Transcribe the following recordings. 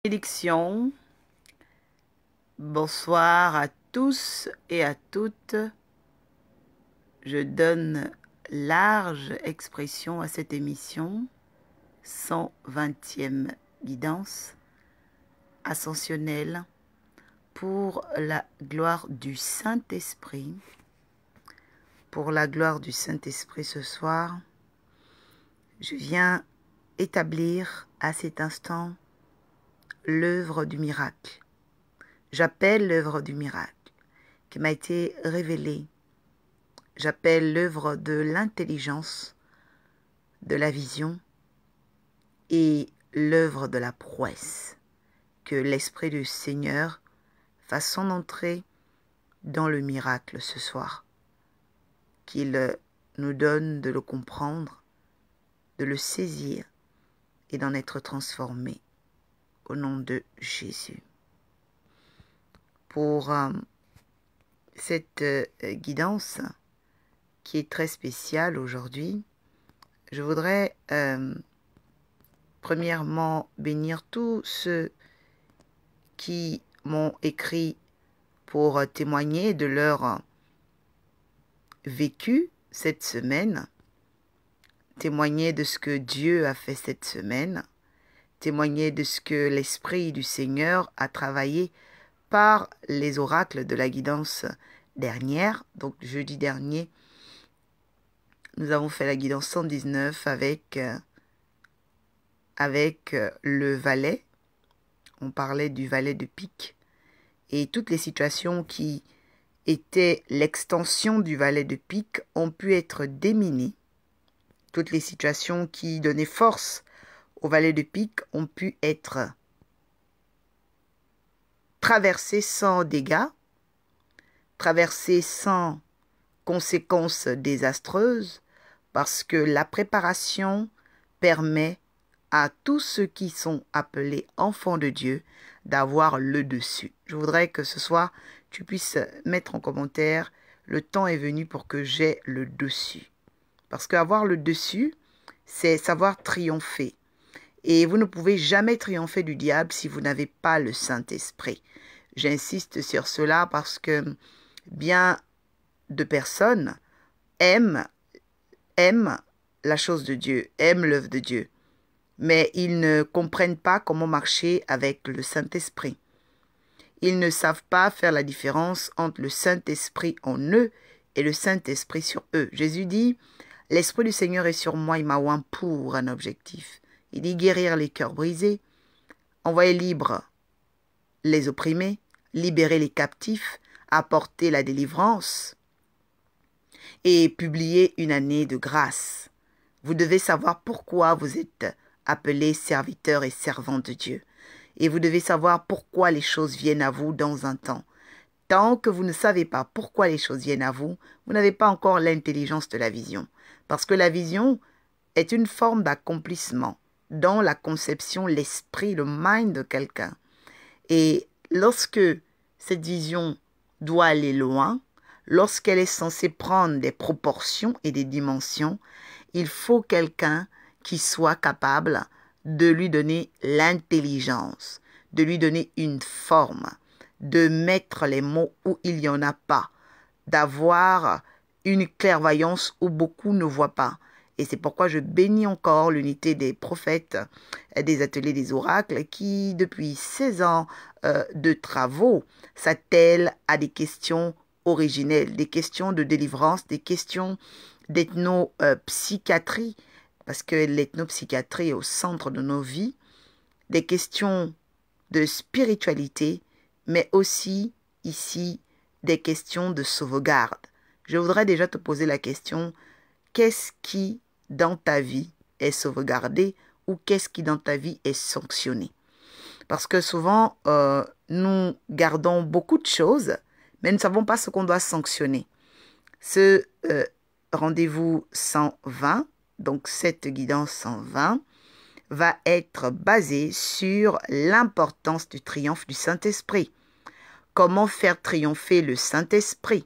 Bénédiction. Bonsoir à tous et à toutes. Je donne large expression à cette émission, 120e guidance ascensionnelle pour la gloire du Saint-Esprit. Pour la gloire du Saint-Esprit ce soir, je viens établir à cet instant l'œuvre du miracle. J'appelle l'œuvre du miracle qui m'a été révélée. J'appelle l'œuvre de l'intelligence, de la vision et l'œuvre de la prouesse. Que l'Esprit du Seigneur fasse son entrée dans le miracle ce soir. Qu'il nous donne de le comprendre, de le saisir et d'en être transformé au nom de Jésus. Pour cette guidance qui est très spéciale aujourd'hui, je voudrais premièrement bénir tous ceux qui m'ont écrit pour témoigner de leur vécu cette semaine, témoigner de ce que Dieu a fait cette semaine, témoigner de ce que l'Esprit du Seigneur a travaillé par les oracles de la guidance dernière. Donc jeudi dernier, nous avons fait la guidance 119 avec le valet. On parlait du valet de pique et toutes les situations qui étaient l'extension du valet de pique ont pu être déminées. Toutes les situations qui donnaient force au valet de pique ont pu être traversées sans dégâts, traversées sans conséquences désastreuses, parce que la préparation permet à tous ceux qui sont appelés enfants de Dieu d'avoir le dessus. Je voudrais que ce soir, tu puisses mettre en commentaire, le temps est venu pour que j'aie le dessus. Parce qu'avoir le dessus, c'est savoir triompher. Et vous ne pouvez jamais triompher du diable si vous n'avez pas le Saint-Esprit. J'insiste sur cela parce que bien de personnes aiment la chose de Dieu, aiment l'œuvre de Dieu. Mais ils ne comprennent pas comment marcher avec le Saint-Esprit. Ils ne savent pas faire la différence entre le Saint-Esprit en eux et le Saint-Esprit sur eux. Jésus dit, « L'Esprit du Seigneur est sur moi, il m'a oint pour un objectif. » Il dit guérir les cœurs brisés, envoyer libres les opprimés, libérer les captifs, apporter la délivrance et publier une année de grâce. Vous devez savoir pourquoi vous êtes appelés serviteurs et servantes de Dieu. Et vous devez savoir pourquoi les choses viennent à vous dans un temps. Tant que vous ne savez pas pourquoi les choses viennent à vous, vous n'avez pas encore l'intelligence de la vision. Parce que la vision est une forme d'accomplissement dans la conception, l'esprit, le mind de quelqu'un. Et lorsque cette vision doit aller loin, lorsqu'elle est censée prendre des proportions et des dimensions, il faut quelqu'un qui soit capable de lui donner l'intelligence, de lui donner une forme, de mettre les mots où il n'y en a pas, d'avoir une clairvoyance où beaucoup ne voient pas. Et c'est pourquoi je bénis encore l'unité des prophètes, des ateliers des oracles, qui, depuis 16 ans de travaux, s'attellent à des questions originelles, des questions de délivrance, des questions d'ethnopsychiatrie, parce que l'ethnopsychiatrie est au centre de nos vies, des questions de spiritualité, mais aussi, ici, des questions de sauvegarde. Je voudrais déjà te poser la question, qu'est-ce qui, dans ta vie, est sauvegardé ou qu'est-ce qui, dans ta vie, est sanctionné? Parce que souvent, nous gardons beaucoup de choses, mais nous ne savons pas ce qu'on doit sanctionner. Ce rendez-vous 120, donc cette guidance 120, va être basée sur l'importance du triomphe du Saint-Esprit. Comment faire triompher le Saint-Esprit?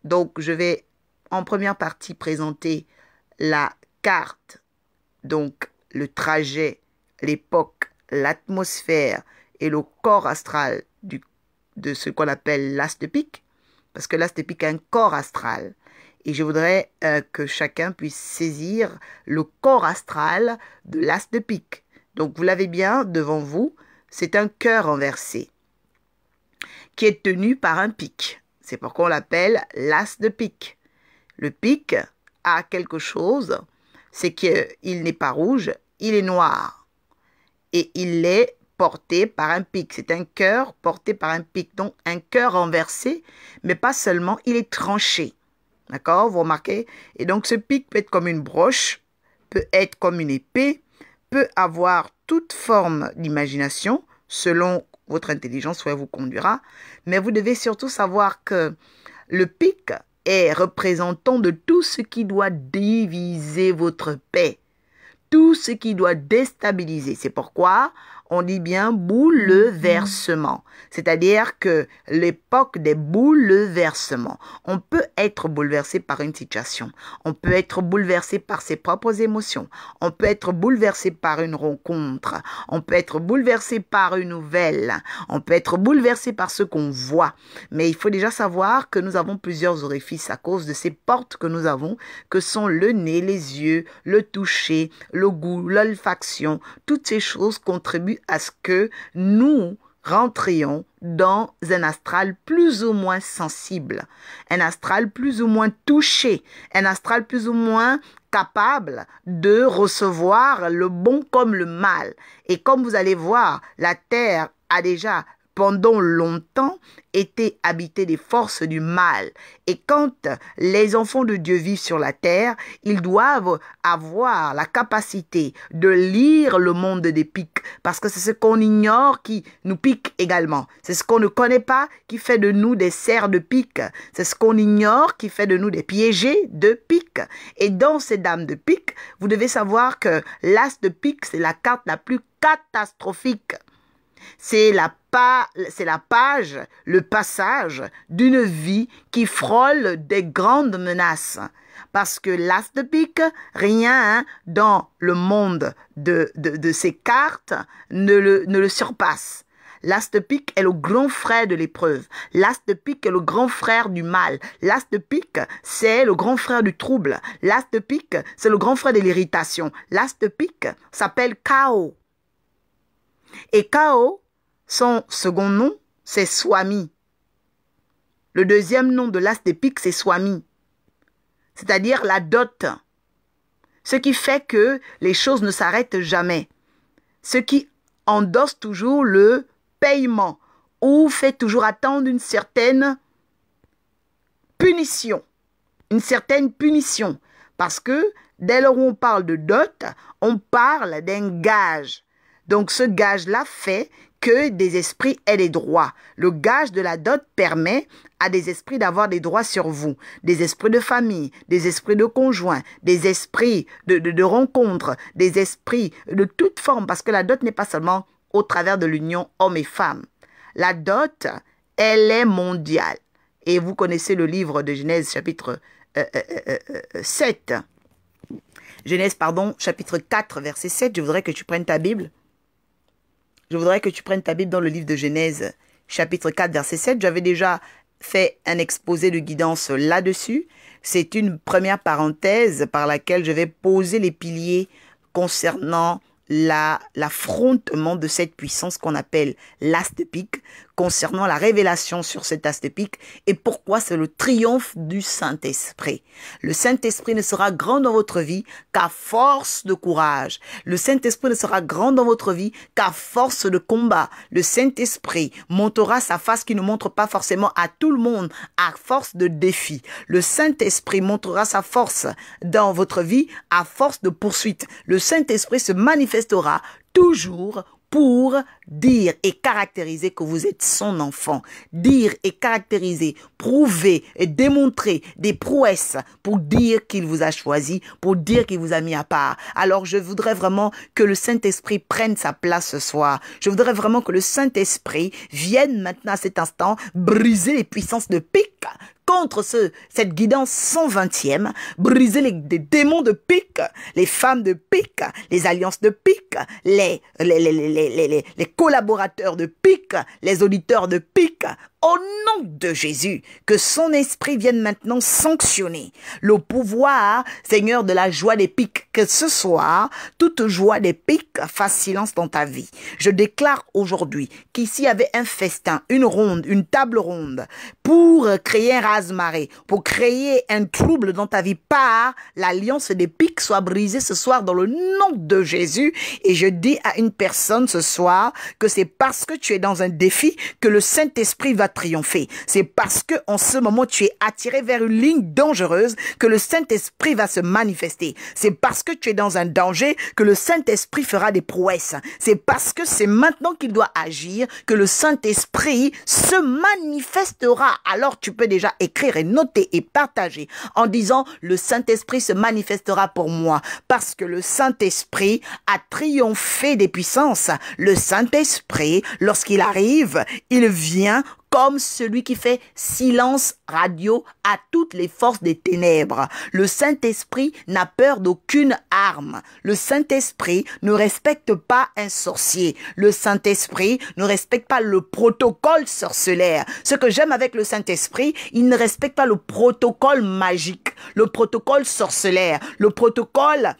Donc, je vais en première partie présenter la carte, donc le trajet, l'époque, l'atmosphère et le corps astral de ce qu'on appelle l'as de pique, parce que l'as de pique a un corps astral. Et je voudrais que chacun puisse saisir le corps astral de l'as de pique. Donc vous l'avez bien devant vous, c'est un cœur renversé qui est tenu par un pic. C'est pourquoi on l'appelle l'as de pique. Le pic a quelque chose, c'est qu'il n'est pas rouge, il est noir. Et il est porté par un pic. C'est un cœur porté par un pic. Donc un cœur renversé, mais pas seulement, il est tranché. D'accord, vous remarquez? Et donc ce pic peut être comme une broche, peut être comme une épée, peut avoir toute forme d'imagination, selon votre intelligence, où elle vous conduira. Mais vous devez surtout savoir que le pic est représentant de tout ce qui doit diviser votre paix, tout ce qui doit déstabiliser. C'est pourquoi on dit bien bouleversement. C'est-à-dire que l'époque des bouleversements. On peut être bouleversé par une situation. On peut être bouleversé par ses propres émotions. On peut être bouleversé par une rencontre. On peut être bouleversé par une nouvelle. On peut être bouleversé par ce qu'on voit. Mais il faut déjà savoir que nous avons plusieurs orifices à cause de ces portes que nous avons, que sont le nez, les yeux, le toucher, le goût, l'olfaction. Toutes ces choses contribuent à ce que nous rentrions dans un astral plus ou moins sensible, un astral plus ou moins touché, un astral plus ou moins capable de recevoir le bon comme le mal. Et comme vous allez voir, la Terre a déjà pendant longtemps été habité des forces du mal. Et quand les enfants de Dieu vivent sur la terre, ils doivent avoir la capacité de lire le monde des pics, parce que c'est ce qu'on ignore qui nous pique également. C'est ce qu'on ne connaît pas qui fait de nous des serres de pique. C'est ce qu'on ignore qui fait de nous des piégés de pique. Et dans ces dames de pique, vous devez savoir que l'as de pique, c'est la carte la plus catastrophique. C'est la page, le passage d'une vie qui frôle des grandes menaces. Parce que l'as de pique, rien dans le monde de ces cartes ne le surpasse. L'as de pique est le grand frère de l'épreuve. L'as de pique est le grand frère du mal. L'as de pique, c'est le grand frère du trouble. L'as de pique, c'est le grand frère de l'irritation. L'as de pique s'appelle chaos. Et Kao, son second nom, c'est Swami. Le deuxième nom de l'as de pique, c'est Swami. C'est-à-dire la dot. Ce qui fait que les choses ne s'arrêtent jamais. Ce qui endosse toujours le paiement ou fait toujours attendre une certaine punition. Une certaine punition. Parce que dès lors où on parle de dot, on parle d'un gage. Donc, ce gage-là fait que des esprits aient des droits. Le gage de la dot permet à des esprits d'avoir des droits sur vous. Des esprits de famille, des esprits de conjoints, des esprits de rencontres, des esprits de toute forme. Parce que la dot n'est pas seulement au travers de l'union homme et femme. La dot, elle est mondiale. Et vous connaissez le livre de Genèse, chapitre 7. Genèse, chapitre 4, verset 7. Je voudrais que tu prennes ta Bible. Je voudrais que tu prennes ta Bible dans le livre de Genèse, chapitre 4, verset 7. J'avais déjà fait un exposé de guidance là-dessus. C'est une première parenthèse par laquelle je vais poser les piliers concernant l'affrontement de cette puissance qu'on appelle l'as de pique, concernant la révélation sur cet as de pique et pourquoi c'est le triomphe du Saint-Esprit. Le Saint-Esprit ne sera grand dans votre vie qu'à force de courage. Le Saint-Esprit ne sera grand dans votre vie qu'à force de combat. Le Saint-Esprit montrera sa face qui ne montre pas forcément à tout le monde à force de défis. Le Saint-Esprit montrera sa force dans votre vie à force de poursuite. Le Saint-Esprit se manifestera toujours pour dire et caractériser que vous êtes son enfant. Dire et caractériser, prouver et démontrer des prouesses pour dire qu'il vous a choisi, pour dire qu'il vous a mis à part. Alors je voudrais vraiment que le Saint-Esprit prenne sa place ce soir. Je voudrais vraiment que le Saint-Esprit vienne maintenant à cet instant briser les puissances de pique contre cette guidance 120e, briser les démons de pique, les femmes de pique, les alliances de pique, les collaborateurs de pique, les auditeurs de pique. Au nom de Jésus, que son esprit vienne maintenant sanctionner le pouvoir, Seigneur, de la joie des piques. Que ce soir, toute joie des piques fasse silence dans ta vie. Je déclare aujourd'hui qu'ici il y avait un festin, une ronde, une table ronde pour créer un raz-marée, pour créer un trouble dans ta vie par l'alliance des piques soit brisée ce soir dans le nom de Jésus. Et je dis à une personne ce soir que c'est parce que tu es dans un défi que le Saint-Esprit va triompher. C'est parce que en ce moment tu es attiré vers une ligne dangereuse que le Saint-Esprit va se manifester. C'est parce que tu es dans un danger que le Saint-Esprit fera des prouesses. C'est parce que c'est maintenant qu'il doit agir que le Saint-Esprit se manifestera. Alors tu peux déjà écrire et noter et partager en disant le Saint-Esprit se manifestera pour moi parce que le Saint-Esprit a triomphé des puissances. Le Saint-Esprit, lorsqu'il arrive, il vient comme celui qui fait silence radio à toutes les forces des ténèbres. Le Saint-Esprit n'a peur d'aucune arme. Le Saint-Esprit ne respecte pas un sorcier. Le Saint-Esprit ne respecte pas le protocole sorcellaire. Ce que j'aime avec le Saint-Esprit, il ne respecte pas le protocole magique, le protocole sorcellaire, le protocole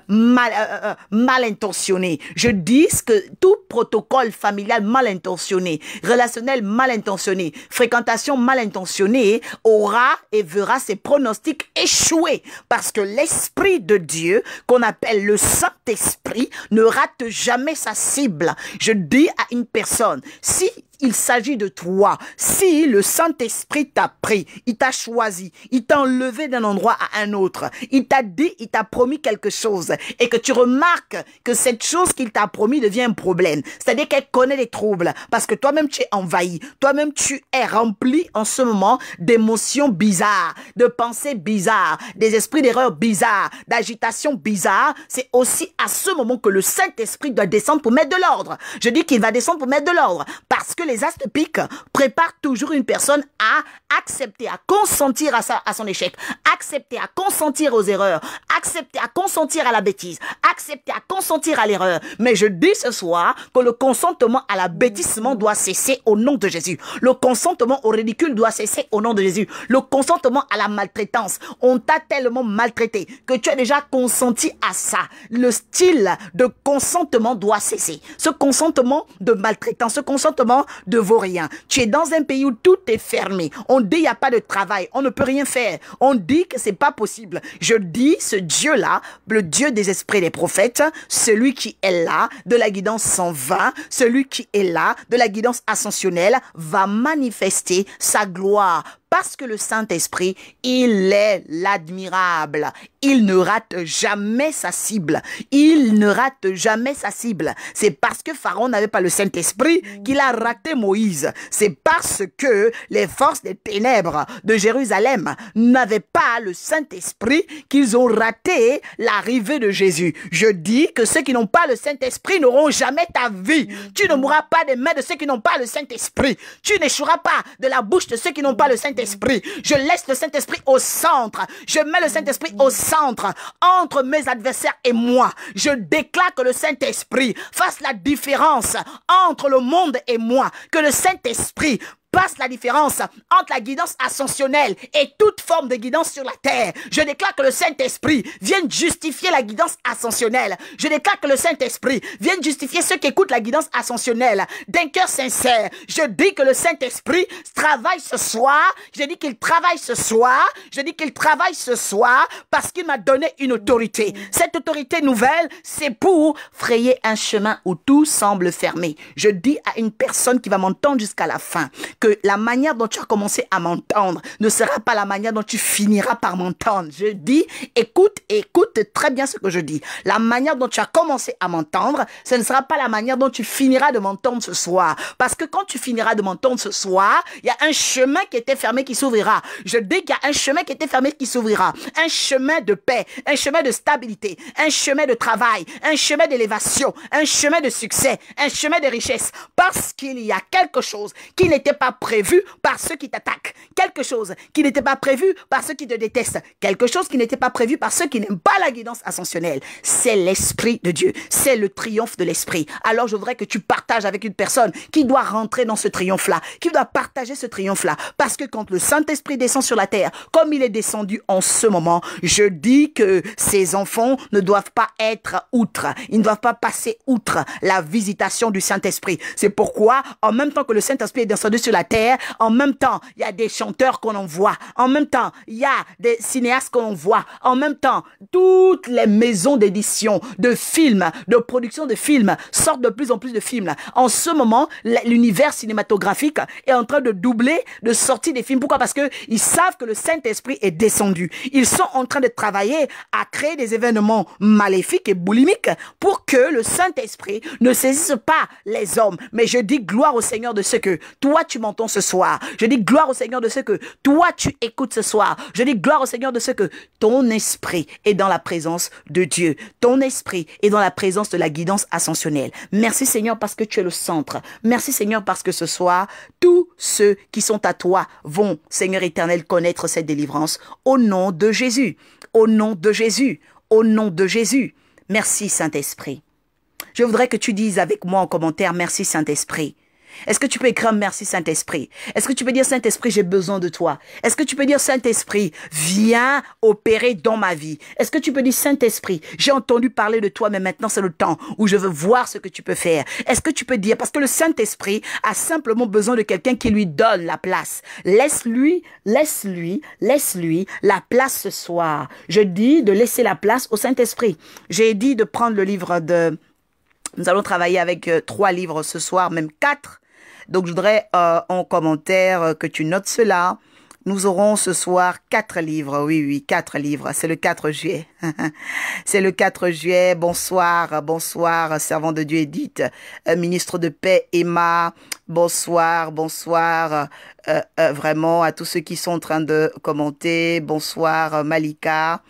mal intentionné. Je dis que tout protocole familial mal intentionné, relationnel mal intentionné, fréquentation mal intentionnée aura et verra ses pronostics échouer parce que l'Esprit de Dieu qu'on appelle le Saint-Esprit ne rate jamais sa cible. Je dis à une personne, si il s'agit de toi, si le Saint-Esprit t'a pris, il t'a choisi, il t'a enlevé d'un endroit à un autre, il t'a dit, il t'a promis quelque chose et que tu remarques que cette chose qu'il t'a promis devient un problème, c'est-à-dire qu'elle connaît les troubles parce que toi-même tu es envahi, toi-même tu es rempli en ce moment d'émotions bizarres, de pensées bizarres, des esprits d'erreur bizarres, d'agitation bizarre, c'est aussi à ce moment que le Saint-Esprit doit descendre pour mettre de l'ordre. Je dis qu'il va descendre pour mettre de l'ordre parce que les as de pique préparent toujours une personne à accepter, à consentir à son échec, accepter, à consentir aux erreurs, accepter, à consentir à la bêtise, accepter, à consentir à l'erreur. Mais je dis ce soir que le consentement à l'abbêtissement doit cesser au nom de Jésus. Le consentement au ridicule doit cesser au nom de Jésus. Le consentement à la maltraitance, on t'a tellement maltraité que tu as déjà consenti à ça. Le style de consentement doit cesser. Ce consentement de maltraitance, ce consentement de vaurien. Tu es dans un pays où tout est fermé. On dit il n'y a pas de travail. On ne peut rien faire. On dit que c'est pas possible. Je dis ce Dieu-là, le Dieu des esprits des prophètes, celui qui est là, de la guidance 120, celui qui est là, de la guidance ascensionnelle, va manifester sa gloire. Parce que le Saint-Esprit, il est l'admirable. Il ne rate jamais sa cible. Il ne rate jamais sa cible. C'est parce que Pharaon n'avait pas le Saint-Esprit qu'il a raté Moïse. C'est parce que les forces des ténèbres de Jérusalem n'avaient pas le Saint-Esprit qu'ils ont raté l'arrivée de Jésus. Je dis que ceux qui n'ont pas le Saint-Esprit n'auront jamais ta vie. Tu ne mourras pas des mains de ceux qui n'ont pas le Saint-Esprit. Tu n'échoueras pas de la bouche de ceux qui n'ont pas le Saint-Esprit. Je laisse le Saint-Esprit au centre. Je mets le Saint-Esprit au centre entre mes adversaires et moi. Je déclare que le Saint-Esprit fasse la différence entre le monde et moi. Que le Saint-Esprit passe la différence entre la guidance ascensionnelle et toute forme de guidance sur la terre. Je déclare que le Saint-Esprit vienne justifier la guidance ascensionnelle. Je déclare que le Saint-Esprit vienne justifier ceux qui écoutent la guidance ascensionnelle d'un cœur sincère. Je dis que le Saint-Esprit travaille ce soir. Je dis qu'il travaille ce soir. Je dis qu'il travaille ce soir parce qu'il m'a donné une autorité. Cette autorité nouvelle, c'est pour frayer un chemin où tout semble fermé. Je dis à une personne qui va m'entendre jusqu'à la fin que la manière dont tu as commencé à m'entendre ne sera pas la manière dont tu finiras par m'entendre. Je dis, écoute très bien ce que je dis. La manière dont tu as commencé à m'entendre, ce ne sera pas la manière dont tu finiras de m'entendre ce soir. Parce que quand tu finiras de m'entendre ce soir, il y a un chemin qui était fermé qui s'ouvrira. Je dis qu'il y a un chemin qui était fermé qui s'ouvrira. Un chemin de paix, un chemin de stabilité, un chemin de travail, un chemin d'élévation, un chemin de succès, un chemin de richesse. Parce qu'il y a quelque chose qui n'était pas prévu par ceux qui t'attaquent, quelque chose qui n'était pas prévu par ceux qui te détestent, quelque chose qui n'était pas prévu par ceux qui n'aiment pas la guidance ascensionnelle. C'est l'Esprit de Dieu, c'est le triomphe de l'Esprit. Alors je voudrais que tu partages avec une personne qui doit rentrer dans ce triomphe-là, qui doit partager ce triomphe-là, parce que quand le Saint-Esprit descend sur la terre, comme il est descendu en ce moment, je dis que ces enfants ne doivent pas être outre, ils ne doivent pas passer outre la visitation du Saint-Esprit. C'est pourquoi, en même temps que le Saint-Esprit est descendu sur la terre, en même temps, il y a des chanteurs qu'on envoie, en même temps, il y a des cinéastes qu'on envoie, en même temps, toutes les maisons d'édition, de films, de production de films, sortent de plus en plus de films. En ce moment, l'univers cinématographique est en train de doubler de sortie des films. Pourquoi? Parce que ils savent que le Saint-Esprit est descendu. Ils sont en train de travailler à créer des événements maléfiques et boulimiques pour que le Saint-Esprit ne saisisse pas les hommes. Mais je dis gloire au Seigneur de ce que toi tu m'entends ce soir. Je dis gloire au Seigneur de ce que toi tu écoutes ce soir. Je dis gloire au Seigneur de ce que ton esprit est dans la présence de Dieu. Ton esprit est dans la présence de la guidance ascensionnelle. Merci Seigneur parce que tu es le centre. Merci Seigneur parce que ce soir, tous ceux qui sont à toi vont, Seigneur éternel, connaître cette délivrance. Au nom de Jésus. Au nom de Jésus. Au nom de Jésus. Merci Saint-Esprit. Je voudrais que tu dises avec moi en commentaire, merci Saint-Esprit. Est-ce que tu peux écrire merci Saint-Esprit? Est-ce que tu peux dire Saint-Esprit, j'ai besoin de toi? Est-ce que tu peux dire Saint-Esprit, viens opérer dans ma vie? Est-ce que tu peux dire Saint-Esprit, j'ai entendu parler de toi, mais maintenant c'est le temps où je veux voir ce que tu peux faire? Est-ce que tu peux dire, parce que le Saint-Esprit a simplement besoin de quelqu'un qui lui donne la place. Laisse-lui la place ce soir. Je dis de laisser la place au Saint-Esprit. J'ai dit de prendre le livre de... Nous allons travailler avec 3 livres ce soir, même 4. Donc, je voudrais en commentaire que tu notes cela. Nous aurons ce soir 4 livres. Oui, 4 livres. C'est le 4 juillet. C'est le 4 juillet. Bonsoir, bonsoir, servant de Dieu Edith, ministre de paix Emma. Bonsoir, bonsoir, vraiment à tous ceux qui sont en train de commenter. Bonsoir, Malika.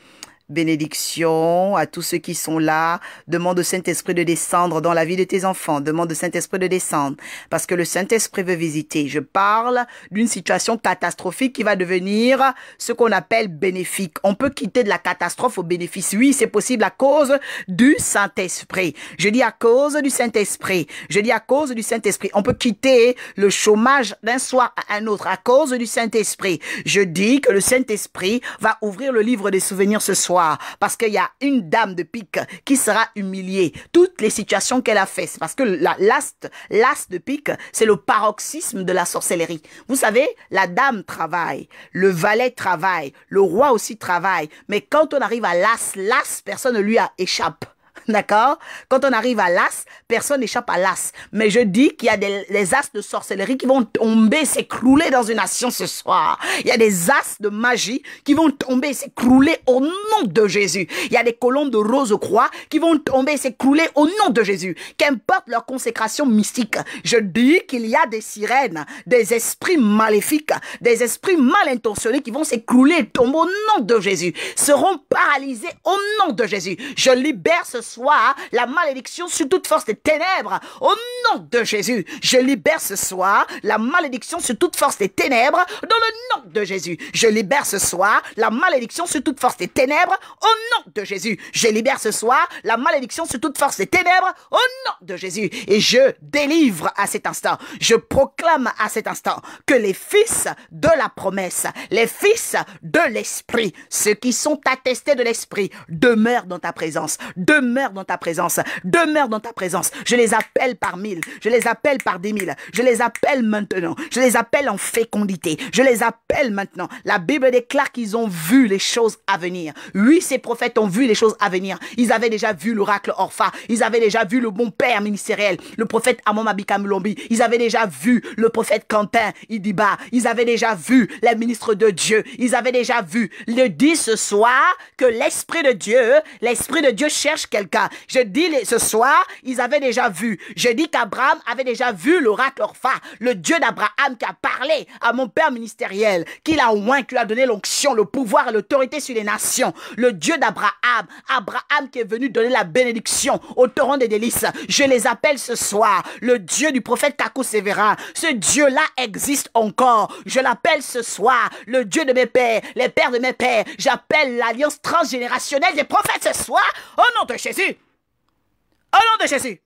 Bénédiction à tous ceux qui sont là. Demande au Saint-Esprit de descendre dans la vie de tes enfants. Demande au Saint-Esprit de descendre parce que le Saint-Esprit veut visiter. Je parle d'une situation catastrophique qui va devenir ce qu'on appelle bénéfique. On peut quitter de la catastrophe au bénéfice. Oui, c'est possible à cause du Saint-Esprit. Je dis à cause du Saint-Esprit. Je dis à cause du Saint-Esprit. On peut quitter le chômage d'un soir à un autre à cause du Saint-Esprit. Je dis que le Saint-Esprit va ouvrir le livre des souvenirs ce soir. Parce qu'il y a une dame de pique qui sera humiliée. Toutes les situations qu'elle a fait, c'est parce que l'as de pique, c'est le paroxysme de la sorcellerie. Vous savez, la dame travaille, le valet travaille, le roi aussi travaille. Mais quand on arrive à l'as, personne ne lui échappe. D'accord? Quand on arrive à l'as, personne n'échappe à l'as. Mais je dis qu'il y a des as de sorcellerie qui vont tomber, s'écrouler dans une nation ce soir. Il y a des as de magie qui vont tomber, s'écrouler au nom de Jésus. Il y a des colomnes de rose croix qui vont tomber, s'écrouler au nom de Jésus. Qu'importe leur consécration mystique, je dis qu'il y a des sirènes, des esprits maléfiques, des esprits mal intentionnés qui vont s'écrouler, tomber au nom de Jésus, seront paralysés au nom de Jésus. Je libère ce soir la malédiction sur toute force des ténèbres au nom de Jésus. Je libère ce soir la malédiction sur toute force des ténèbres dans le nom de Jésus. Je libère ce soir la malédiction sur toute force des ténèbres au nom de Jésus. Je libère ce soir la malédiction sur toute force des ténèbres au nom de Jésus. Et je délivre à cet instant, je proclame à cet instant que les fils de la promesse, les fils de l'esprit, ceux qui sont attestés de l'esprit, demeurent dans ta présence, demeure dans ta présence, demeure dans ta présence. Je les appelle par 1000, je les appelle par 10 000, je les appelle maintenant, je les appelle en fécondité, je les appelle maintenant. La Bible déclare qu'ils ont vu les choses à venir. Oui, ces prophètes ont vu les choses à venir. Ils avaient déjà vu l'oracle Orpha, ils avaient déjà vu le bon père ministériel, le prophète Amon Mabika Mulombi, ils avaient déjà vu le prophète Quentin Idiba, ils avaient déjà vu les ministres de Dieu, ils avaient déjà vu. Le dit ce soir que l'Esprit de Dieu cherche quelqu'un 35. Je dis ce soir, ils avaient déjà vu. Je dis qu'Abraham avait déjà vu l'oracle Orpha, le Dieu d'Abraham qui a parlé à mon père ministériel, qu'il a oint, qui lui a donné l'onction, le pouvoir et l'autorité sur les nations. Le Dieu d'Abraham, Abraham qui est venu donner la bénédiction au torrent des délices. Je les appelle ce soir le Dieu du prophète Kakou Sévérin. Ce Dieu-là existe encore. Je l'appelle ce soir le Dieu de mes pères, les pères de mes pères. J'appelle l'alliance transgénérationnelle des prophètes ce soir, au nom de Jésus. Au nom de Jésus.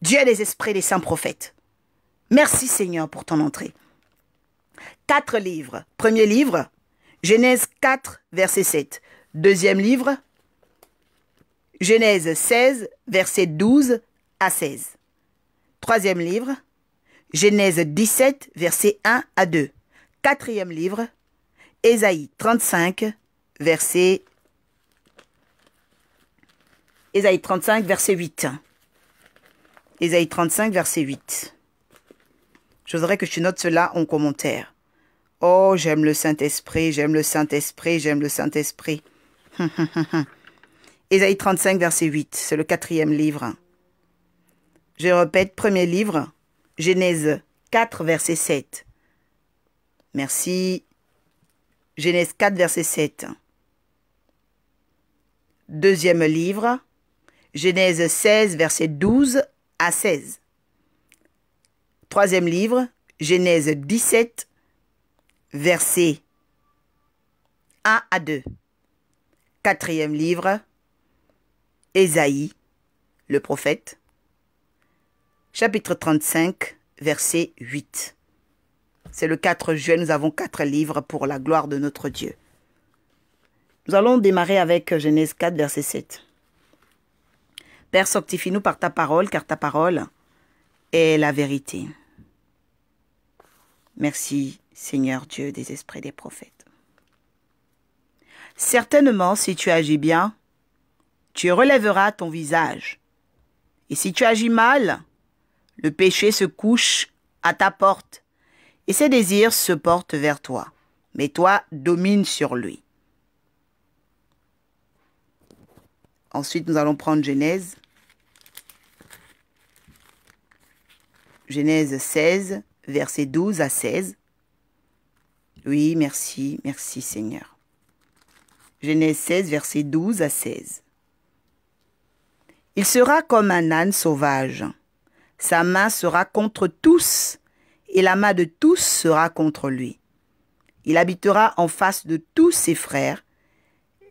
Dieu des esprits des saints prophètes. Merci Seigneur pour ton entrée. 4 livres. Premier livre, Genèse 4, verset 7. Deuxième livre, Genèse 16, verset 12 à 16. Troisième livre, Genèse 17, verset 1 à 2. Quatrième livre, Ésaïe 35, verset 8. Ésaïe 35, verset 8. Je voudrais que tu notes cela en commentaire. Oh, j'aime le Saint-Esprit, j'aime le Saint-Esprit, j'aime le Saint-Esprit. Ésaïe 35, verset 8, c'est le 4e livre. Je répète, premier livre, Genèse 4, verset 7. Merci. Genèse 4, verset 7. Deuxième livre, Genèse 16, verset 12 à 16. Troisième livre, Genèse 17, verset 1 à 2. Quatrième livre, Ésaïe, le prophète, chapitre 35, verset 8. C'est le 4 juin, nous avons 4 livres pour la gloire de notre Dieu. Nous allons démarrer avec Genèse 4, verset 7. Père, sanctifie-nous par ta parole, car ta parole est la vérité. Merci, Seigneur Dieu des esprits des prophètes. Certainement, si tu agis bien, tu relèveras ton visage. Et si tu agis mal, le péché se couche à ta porte et ses désirs se portent vers toi. Mais toi, domine sur lui. Ensuite, nous allons prendre Genèse. Genèse 16, versets 12 à 16. Oui, merci, merci Seigneur. Genèse 16, versets 12 à 16. Il sera comme un âne sauvage. Sa main sera contre tous, et la main de tous sera contre lui. Il habitera en face de tous ses frères.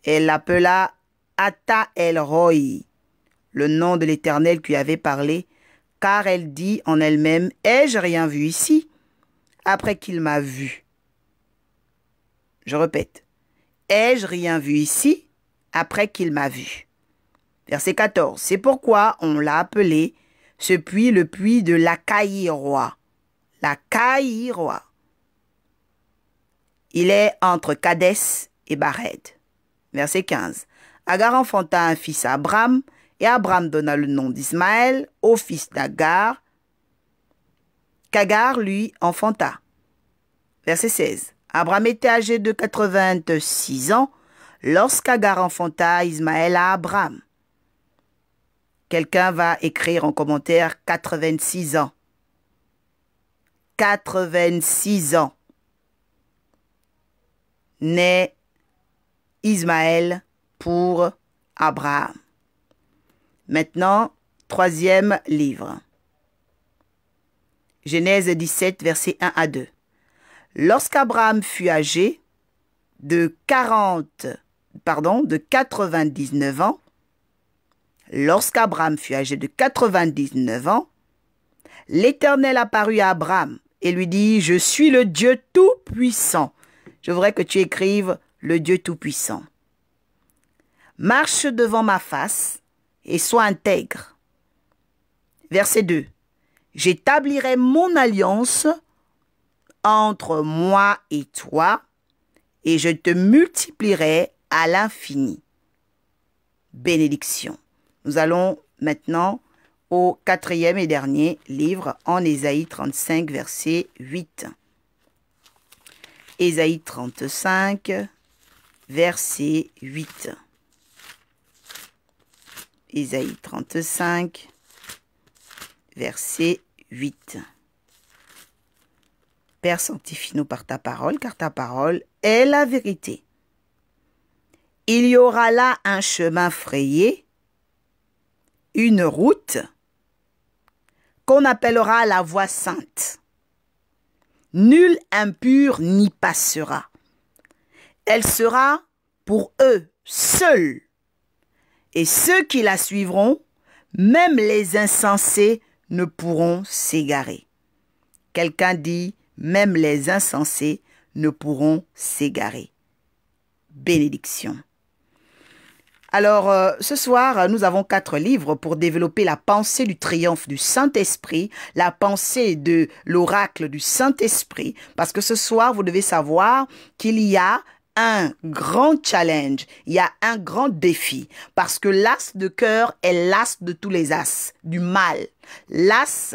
Elle l'appela Ata El Roi, le nom de l'Éternel qui avait parlé, car elle dit en elle-même, ai-je rien vu ici, après qu'il m'a vu. Je répète, ai-je rien vu ici, après qu'il m'a vu. Verset 14, c'est pourquoi on l'a appelé ce puits, le puits de l'Acaï-Roi. L'Acaï-Roi. Il est entre Kadès et Bared. Verset 15. Agar enfanta un fils à Abraham, et Abraham donna le nom d'Ismaël au fils d'Agar, qu'Agar lui enfanta. Verset 16. Abraham était âgé de 86 ans lorsqu'Agar enfanta Ismaël à Abraham. Quelqu'un va écrire en commentaire 86 ans. 86 ans. Naît Ismaël pour Abraham. Maintenant, 3e livre. Genèse 17, versets 1 à 2. Lorsqu'Abraham fut âgé de 99 ans, l'Éternel apparut à Abraham et lui dit, je suis le Dieu Tout-Puissant. Je voudrais que tu écrives le Dieu Tout-Puissant. Marche devant ma face et sois intègre. Verset 2. J'établirai mon alliance entre moi et toi, et je te multiplierai à l'infini. Bénédiction. Nous allons maintenant au 4e et dernier livre en Ésaïe 35, verset 8. Ésaïe 35, verset 8. Isaïe 35, verset 8. Père, sanctifie-nous par ta parole, car ta parole est la vérité. Il y aura là un chemin frayé, une route qu'on appellera la voie sainte. Nul impur n'y passera. Elle sera pour eux seuls. Et ceux qui la suivront, même les insensés, ne pourront s'égarer. Quelqu'un dit, même les insensés ne pourront s'égarer. Bénédiction. Alors, ce soir, nous avons 4 livres pour développer la pensée du triomphe du Saint-Esprit, la pensée de l'oracle du Saint-Esprit, parce que ce soir, vous devez savoir qu'il y a un grand challenge, il y a un grand défi, parce que l'as de cœur est l'as de tous les as, du mal. L'as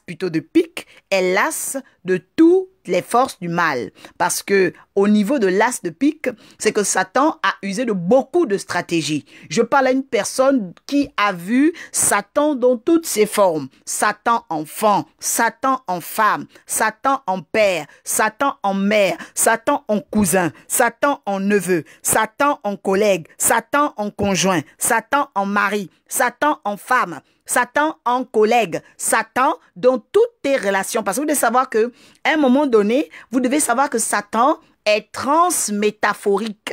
plutôt de pique, est l'as de toutes les forces du mal. Parce que au niveau de l'as de pique, c'est que Satan a usé de beaucoup de stratégies. Je parle à une personne qui a vu Satan dans toutes ses formes. Satan enfant, Satan en femme, Satan en père, Satan en mère, Satan en cousin, Satan en neveu, Satan en collègue, Satan en conjoint, Satan en mari, Satan en femme, Satan en collègue, Satan dans toutes tes relations. Parce que vous devez savoir qu'à un moment donné, vous devez savoir que Satan est transmétaphorique.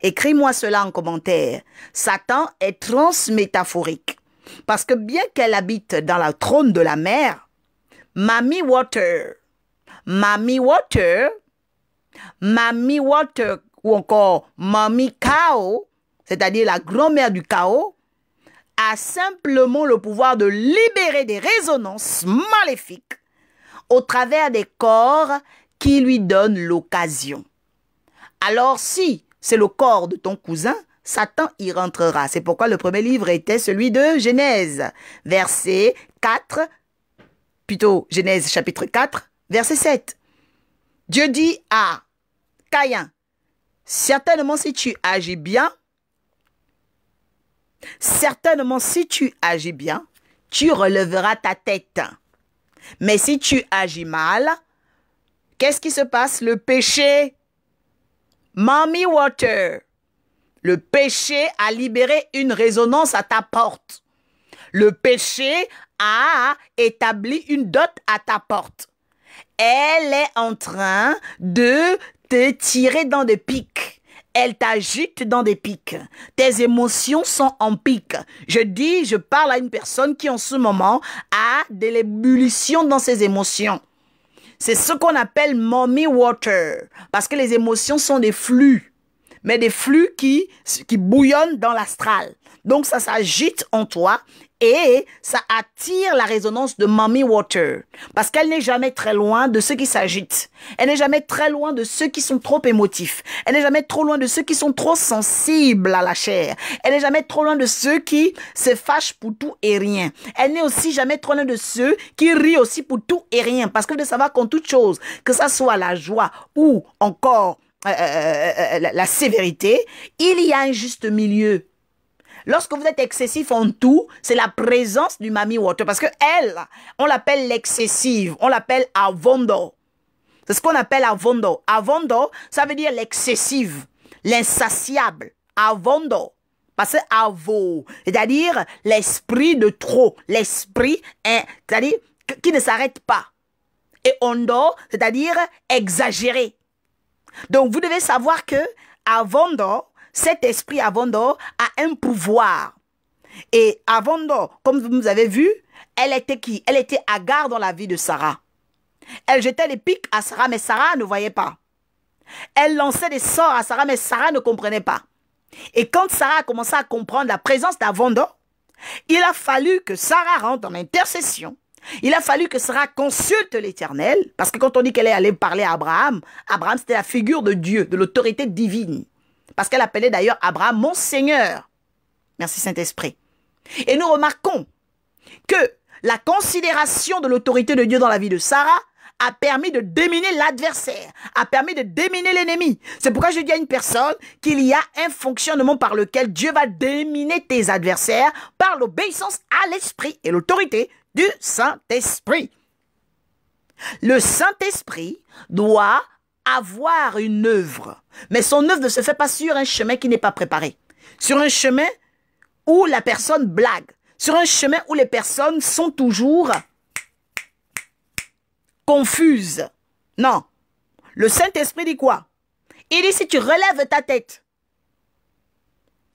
Écris-moi cela en commentaire. Satan est transmétaphorique. Parce que bien qu'elle habite dans la trône de la mer, Mommy Water, ou encore Mommy Cow, c'est-à-dire la grand-mère du chaos, a simplement le pouvoir de libérer des résonances maléfiques au travers des corps qui lui donnent l'occasion. Alors si c'est le corps de ton cousin, Satan y rentrera. C'est pourquoi le premier livre était celui de Genèse, verset 4, plutôt Genèse chapitre 4, verset 7. Dieu dit à Caïn, certainement si tu agis bien, tu relèveras ta tête. Mais si tu agis mal, qu'est-ce qui se passe? Le péché, Mommy Water, le péché a libéré une résonance à ta porte. Le péché a établi une dot à ta porte. Elle est en train de te tirer dans des pics. Elle t'agite dans des pics. Tes émotions sont en pic. Je parle à une personne qui en ce moment a de l'ébullition dans ses émotions. C'est ce qu'on appelle mommy water. Parce que les émotions sont des flux. Mais des flux qui bouillonnent dans l'astral. Donc ça s'agite en toi et ça attire la résonance de mommy water. Parce qu'elle n'est jamais très loin de ceux qui s'agitent. Elle n'est jamais très loin de ceux qui sont trop émotifs. Elle n'est jamais trop loin de ceux qui sont trop sensibles à la chair. Elle n'est jamais trop loin de ceux qui se fâchent pour tout et rien. Elle n'est aussi jamais trop loin de ceux qui rient aussi pour tout et rien. Parce que de savoir qu'en toute chose, que ça soit la joie ou encore la sévérité, il y a un juste milieu. Lorsque vous êtes excessif en tout, c'est la présence du mommy water. Parce que elle, on l'appelle l'excessive. On l'appelle avondo. C'est ce qu'on appelle avondo. Avondo, ça veut dire l'excessive, l'insatiable. Avondo. Parce que avo, c'est-à-dire l'esprit de trop. L'esprit, c'est-à-dire qui ne s'arrête pas. Et ondo, c'est-à-dire exagéré. Donc, vous devez savoir que Avondo, cet esprit Avondo a un pouvoir. Et Avondo, comme vous avez vu, elle était qui? Elle était Agar dans la vie de Sarah. Elle jetait des pics à Sarah, mais Sarah ne voyait pas. Elle lançait des sorts à Sarah, mais Sarah ne comprenait pas. Et quand Sarah a commencé à comprendre la présence d'Avondo, il a fallu que Sarah rentre en intercession. Il a fallu que Sarah consulte l'Éternel, parce que quand on dit qu'elle est allée parler à Abraham, Abraham c'était la figure de Dieu, de l'autorité divine. Parce qu'elle appelait d'ailleurs Abraham mon Seigneur. Merci Saint-Esprit. Et nous remarquons que la considération de l'autorité de Dieu dans la vie de Sarah a permis de déminer l'adversaire, a permis de déminer l'ennemi. C'est pourquoi je dis à une personne qu'il y a un fonctionnement par lequel Dieu va déminer tes adversaires par l'obéissance à l'Esprit et l'autorité du Saint-Esprit. Le Saint-Esprit doit avoir une œuvre, mais son œuvre ne se fait pas sur un chemin qui n'est pas préparé, sur un chemin où la personne blague, sur un chemin où les personnes sont toujours confuses. Non. Le Saint-Esprit dit quoi? Il dit si tu relèves ta tête,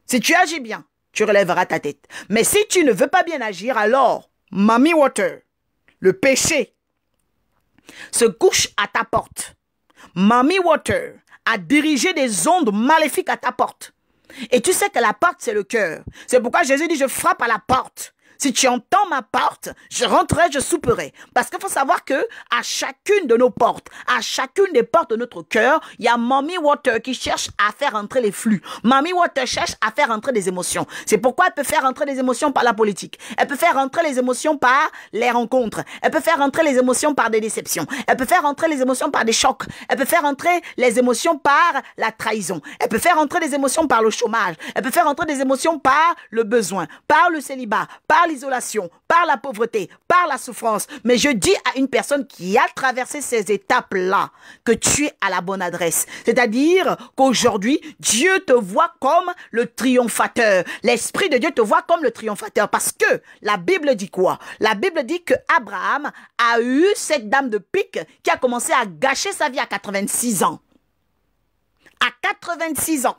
si tu agis bien, tu relèveras ta tête. Mais si tu ne veux pas bien agir, alors, Mommy Water, le péché se couche à ta porte. Mommy Water a dirigé des ondes maléfiques à ta porte. Et tu sais que la porte, c'est le cœur. C'est pourquoi Jésus dit, je frappe à la porte. Si tu entends ma porte, je rentrerai, je souperai. Parce qu'il faut savoir que à chacune de nos portes, à chacune des portes de notre cœur, il y a Mommy Water qui cherche à faire entrer les flux. Mommy Water cherche à faire entrer des émotions. C'est pourquoi elle peut faire entrer des émotions par la politique. Elle peut faire entrer les émotions par les rencontres. Elle peut faire entrer les émotions par des déceptions. Elle peut faire entrer les émotions par des chocs. Elle peut faire entrer les émotions par la trahison. Elle peut faire entrer les émotions par le chômage. Elle peut faire entrer des émotions par le besoin, par le célibat, par l'isolation, par la pauvreté, par la souffrance. Mais je dis à une personne qui a traversé ces étapes-là que tu es à la bonne adresse. C'est-à-dire qu'aujourd'hui, Dieu te voit comme le triomphateur. L'Esprit de Dieu te voit comme le triomphateur. Parce que la Bible dit quoi? La Bible dit que Abraham a eu cette dame de pique qui a commencé à gâcher sa vie à 86 ans. À 86 ans.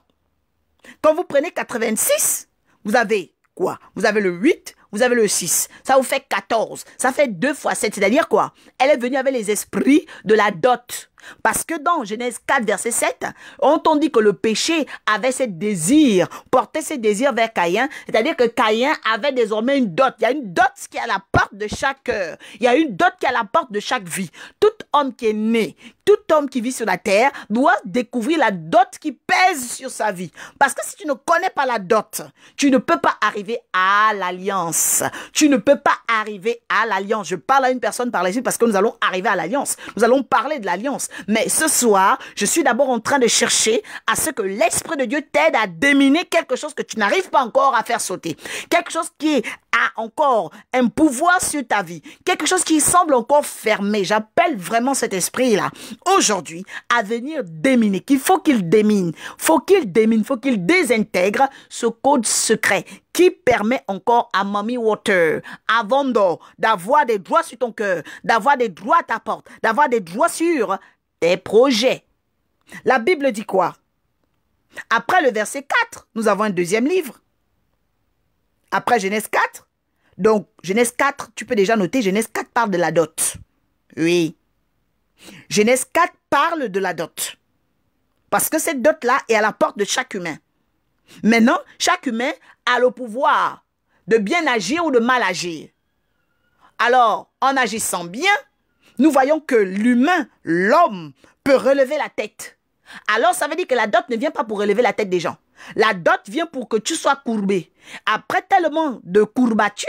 Quand vous prenez 86, vous avez quoi? Vous avez le 8, vous avez le 6. Ça vous fait 14. Ça fait 2 fois 7. C'est-à-dire quoi? Elle est venue avec les esprits de la dot. Parce que dans Genèse 4, verset 7, on dit que le péché avait ses désirs, portait ses désirs vers Caïn. C'est-à-dire que Caïn avait désormais une dot. Il y a une dot qui est à la porte de chaque cœur. Il y a une dot qui est à la porte de chaque vie. Tout homme qui est né, tout homme qui vit sur la terre doit découvrir la dot qui pèse sur sa vie. Parce que si tu ne connais pas la dot, tu ne peux pas arriver à l'alliance. Tu ne peux pas arriver à l'alliance. Je parle à une personne par la suite parce que nous allons arriver à l'alliance. Nous allons parler de l'alliance. Mais ce soir, je suis d'abord en train de chercher à ce que l'Esprit de Dieu t'aide à déminer quelque chose que tu n'arrives pas encore à faire sauter. Quelque chose qui a encore un pouvoir sur ta vie. Quelque chose qui semble encore fermé. J'appelle vraiment cet esprit-là aujourd'hui à venir déminer. Qu'il faut qu'il démine. Faut qu'il démine. Faut qu'il désintègre ce code secret qui permet encore à Mommy Water, à Vondo, d'avoir des droits sur ton cœur, d'avoir des droits à ta porte, d'avoir des droits sur tes projets. La Bible dit quoi? Après le verset 4, nous avons un deuxième livre. Après Genèse 4, donc Genèse 4, tu peux déjà noter, Genèse 4 parle de la dot. Oui. Genèse 4 parle de la dot. Parce que cette dot-là est à la porte de chaque humain. Maintenant, chaque humain a le pouvoir de bien agir ou de mal agir. Alors, en agissant bien, nous voyons que l'humain, l'homme, peut relever la tête. Alors, ça veut dire que la dot ne vient pas pour relever la tête des gens. La dot vient pour que tu sois courbé. Après tellement de courbature,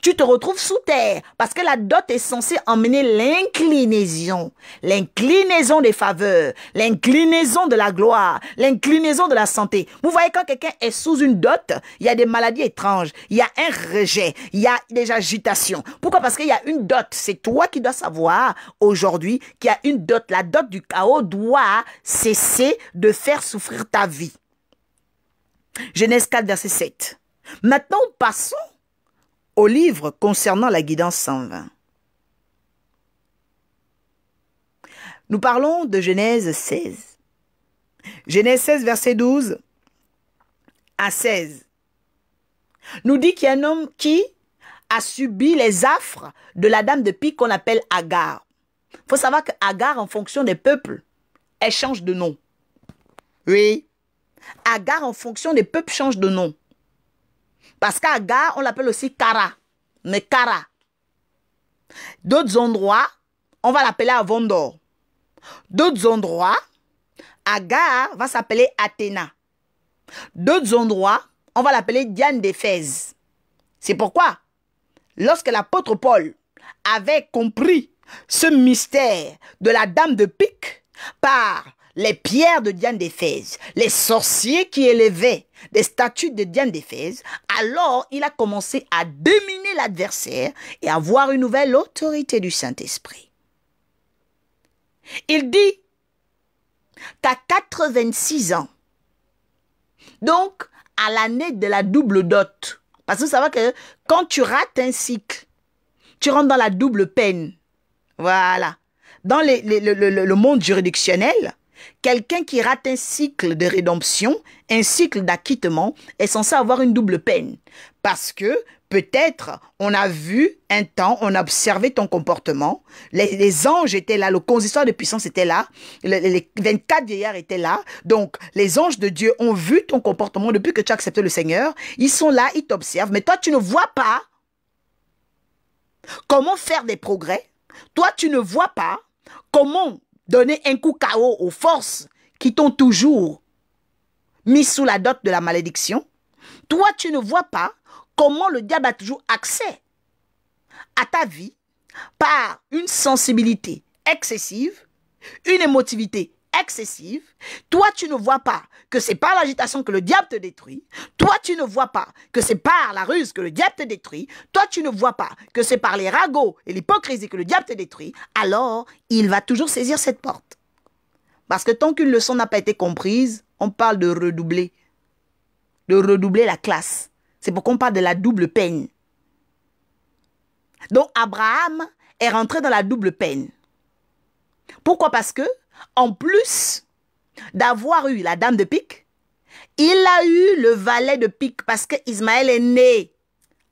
tu te retrouves sous terre. Parce que la dot est censée emmener l'inclinaison. L'inclinaison des faveurs. L'inclinaison de la gloire. L'inclinaison de la santé. Vous voyez, quand quelqu'un est sous une dot, il y a des maladies étranges. Il y a un rejet. Il y a des agitations. Pourquoi? Parce qu'il y a une dot. C'est toi qui dois savoir aujourd'hui qu'il y a une dot. La dot du chaos doit cesser de faire souffrir ta vie. Genèse 4, verset 7. Maintenant, passons au livre concernant la guidance 120. Nous parlons de Genèse 16. Genèse 16, verset 12 à 16. Nous dit qu'il y a un homme qui a subi les affres de la dame de pique qu'on appelle Agar. Il faut savoir que Agar, en fonction des peuples, elle change de nom. Oui. Agar, en fonction des peuples, change de nom. Parce qu'Agar, on l'appelle aussi Kara. Mais Kara. D'autres endroits, on va l'appeler Avondor. D'autres endroits, Agar va s'appeler Athéna. D'autres endroits, on va l'appeler Diane d'Éphèse. C'est pourquoi, lorsque l'apôtre Paul avait compris ce mystère de la dame de pique par les pierres de Diane d'Éphèse, les sorciers qui élevaient des statues de Diane d'Éphèse, alors il a commencé à dominer l'adversaire et à avoir une nouvelle autorité du Saint-Esprit. Il dit, t'as 86 ans, donc à l'année de la double dot, parce que vous savez que quand tu rates un cycle, tu rentres dans la double peine. Voilà. Dans le monde juridictionnel, quelqu'un qui rate un cycle de rédemption, un cycle d'acquittement, est censé avoir une double peine. Parce que peut-être on a vu un temps, on a observé ton comportement, les anges étaient là, le consistoire de puissance était là, les 24 vieillards étaient là, donc les anges de Dieu ont vu ton comportement depuis que tu as accepté le Seigneur, ils sont là, ils t'observent, mais toi tu ne vois pas comment faire des progrès, toi tu ne vois pas comment donner un coup KO aux forces qui t'ont toujours mis sous la dot de la malédiction. Toi, tu ne vois pas comment le diable a toujours accès à ta vie par une sensibilité excessive, une émotivité excessive. Toi, tu ne vois pas que c'est par l'agitation que le diable te détruit. Toi, tu ne vois pas que c'est par la ruse que le diable te détruit. Toi, tu ne vois pas que c'est par les ragots et l'hypocrisie que le diable te détruit. Alors, il va toujours saisir cette porte. Parce que tant qu'une leçon n'a pas été comprise, on parle de redoubler la classe. C'est pourquoi on parle de la double peine. Donc, Abraham est rentré dans la double peine. Pourquoi? Parce que, en plus d'avoir eu la dame de pique, il a eu le valet de pique parce que Ismaël est né.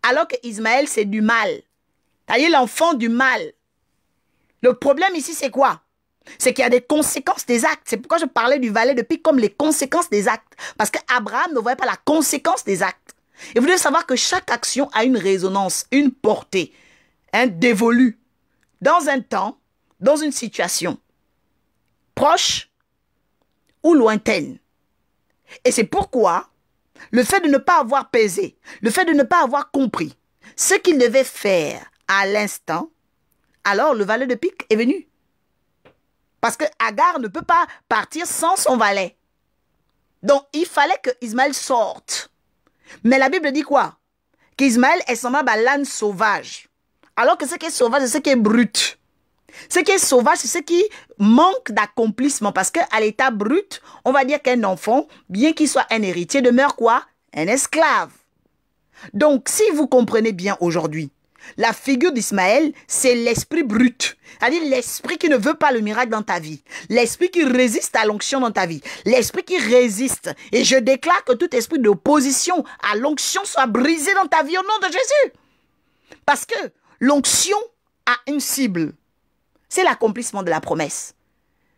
Alors que Ismaël, c'est du mal. C'est-à-dire l'enfant du mal. Le problème ici, c'est quoi? C'est qu'il y a des conséquences des actes. C'est pourquoi je parlais du valet de pique comme les conséquences des actes. Parce qu'Abraham ne voyait pas la conséquence des actes. Et vous devez savoir que chaque action a une résonance, une portée, dévolue. Dans un temps, dans une situation proche ou lointaine. Et c'est pourquoi le fait de ne pas avoir pesé, le fait de ne pas avoir compris ce qu'il devait faire à l'instant, alors le valet de pique est venu. Parce que Agar ne peut pas partir sans son valet. Donc, il fallait que Ismaël sorte. Mais la Bible dit quoi? Qu'Ismaël est semblable à l'âne sauvage. Alors que ce qui est sauvage, c'est ce qui est brut. Ce qui est sauvage, c'est ce qui manque d'accomplissement. Parce qu'à l'état brut, on va dire qu'un enfant, bien qu'il soit un héritier, demeure quoi? Un esclave. Donc, si vous comprenez bien aujourd'hui, la figure d'Ismaël, c'est l'esprit brut. C'est-à-dire l'esprit qui ne veut pas le miracle dans ta vie. L'esprit qui résiste à l'onction dans ta vie. L'esprit qui résiste. Et je déclare que tout esprit d'opposition à l'onction soit brisé dans ta vie au nom de Jésus. Parce que l'onction a une cible. C'est l'accomplissement de la promesse.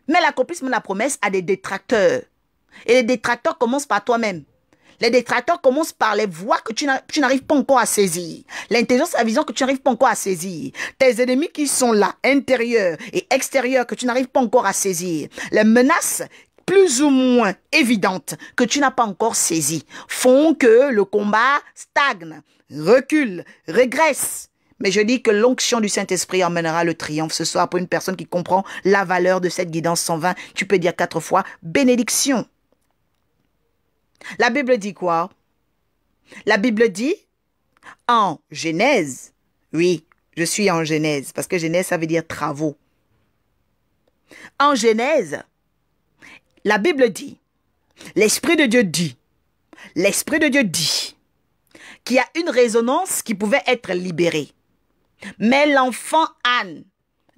Mais l'accomplissement de la promesse a des détracteurs. Et les détracteurs commencent par toi-même. Les détracteurs commencent par les voies que tu n'arrives pas encore à saisir. L'intelligence et la vision que tu n'arrives pas encore à saisir. Tes ennemis qui sont là, intérieurs et extérieurs, que tu n'arrives pas encore à saisir. Les menaces plus ou moins évidentes que tu n'as pas encore saisies font que le combat stagne, recule, régresse. Mais je dis que l'onction du Saint-Esprit emmènera le triomphe ce soir pour une personne qui comprend la valeur de cette guidance 120. Tu peux dire 4 fois bénédiction. La Bible dit quoi? La Bible dit en Genèse, oui, je suis en Genèse, parce que Genèse, ça veut dire travaux. En Genèse, la Bible dit, l'Esprit de Dieu dit qu'il y a une résonance qui pouvait être libérée. Mais l'enfant âne,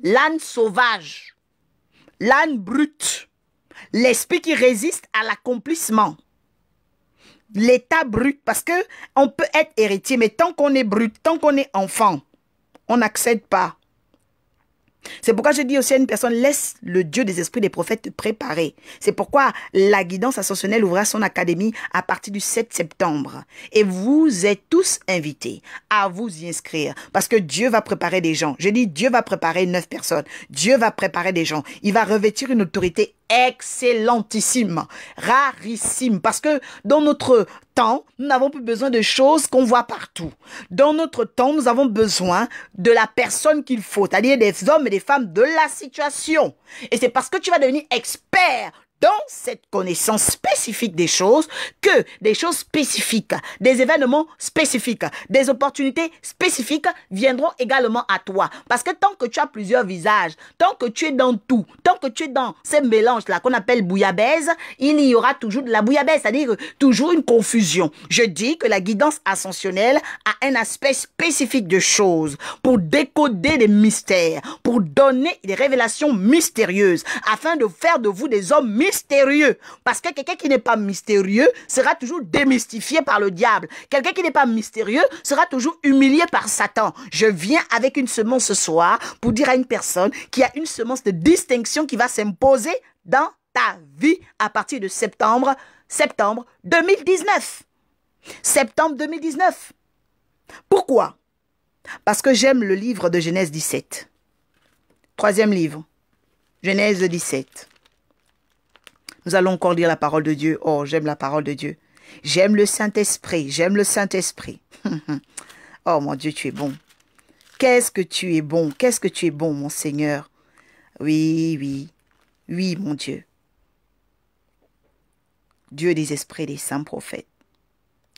l'âne sauvage, l'âne brut, l'esprit qui résiste à l'accomplissement, l'état brut, parce que on peut être héritier, mais tant qu'on est brut, tant qu'on est enfant, on n'accède pas. C'est pourquoi je dis aussi à une personne, laisse le Dieu des esprits des prophètes te préparer. C'est pourquoi la guidance ascensionnelle ouvrira son académie à partir du 7 septembre. Et vous êtes tous invités à vous y inscrire. Parce que Dieu va préparer des gens. Je dis, Dieu va préparer 9 personnes. Dieu va préparer des gens. Il va revêtir une autorité excellentissime, rarissime. Parce que dans notre temps, nous n'avons plus besoin de choses qu'on voit partout. Dans notre temps, nous avons besoin de la personne qu'il faut, c'est-à-dire des hommes et des femmes de la situation. Et c'est parce que tu vas devenir expert dans cette connaissance spécifique des choses, que des choses spécifiques, des événements spécifiques, des opportunités spécifiques viendront également à toi. Parce que tant que tu as plusieurs visages, tant que tu es dans tout, tant que tu es dans ces mélanges-là qu'on appelle bouillabaisse, il y aura toujours de la bouillabaisse, c'est-à-dire toujours une confusion. Je dis que la guidance ascensionnelle a un aspect spécifique de choses pour décoder des mystères, pour donner des révélations mystérieuses, afin de faire de vous des hommes mystérieux. Parce que quelqu'un qui n'est pas mystérieux sera toujours démystifié par le diable. Quelqu'un qui n'est pas mystérieux sera toujours humilié par Satan. Je viens avec une semence ce soir pour dire à une personne qui a une semence de distinction qui va s'imposer dans ta vie à partir de septembre 2019. Septembre 2019. Pourquoi? Parce que j'aime le livre de Genèse 17. Troisième livre. Genèse 17. Nous allons encore lire la parole de Dieu. Oh, j'aime la parole de Dieu. J'aime le Saint-Esprit. J'aime le Saint-Esprit. Oh, mon Dieu, tu es bon. Qu'est-ce que tu es bon. Qu'est-ce que tu es bon, mon Seigneur. Oui, oui. Oui, mon Dieu. Dieu des esprits des saints prophètes.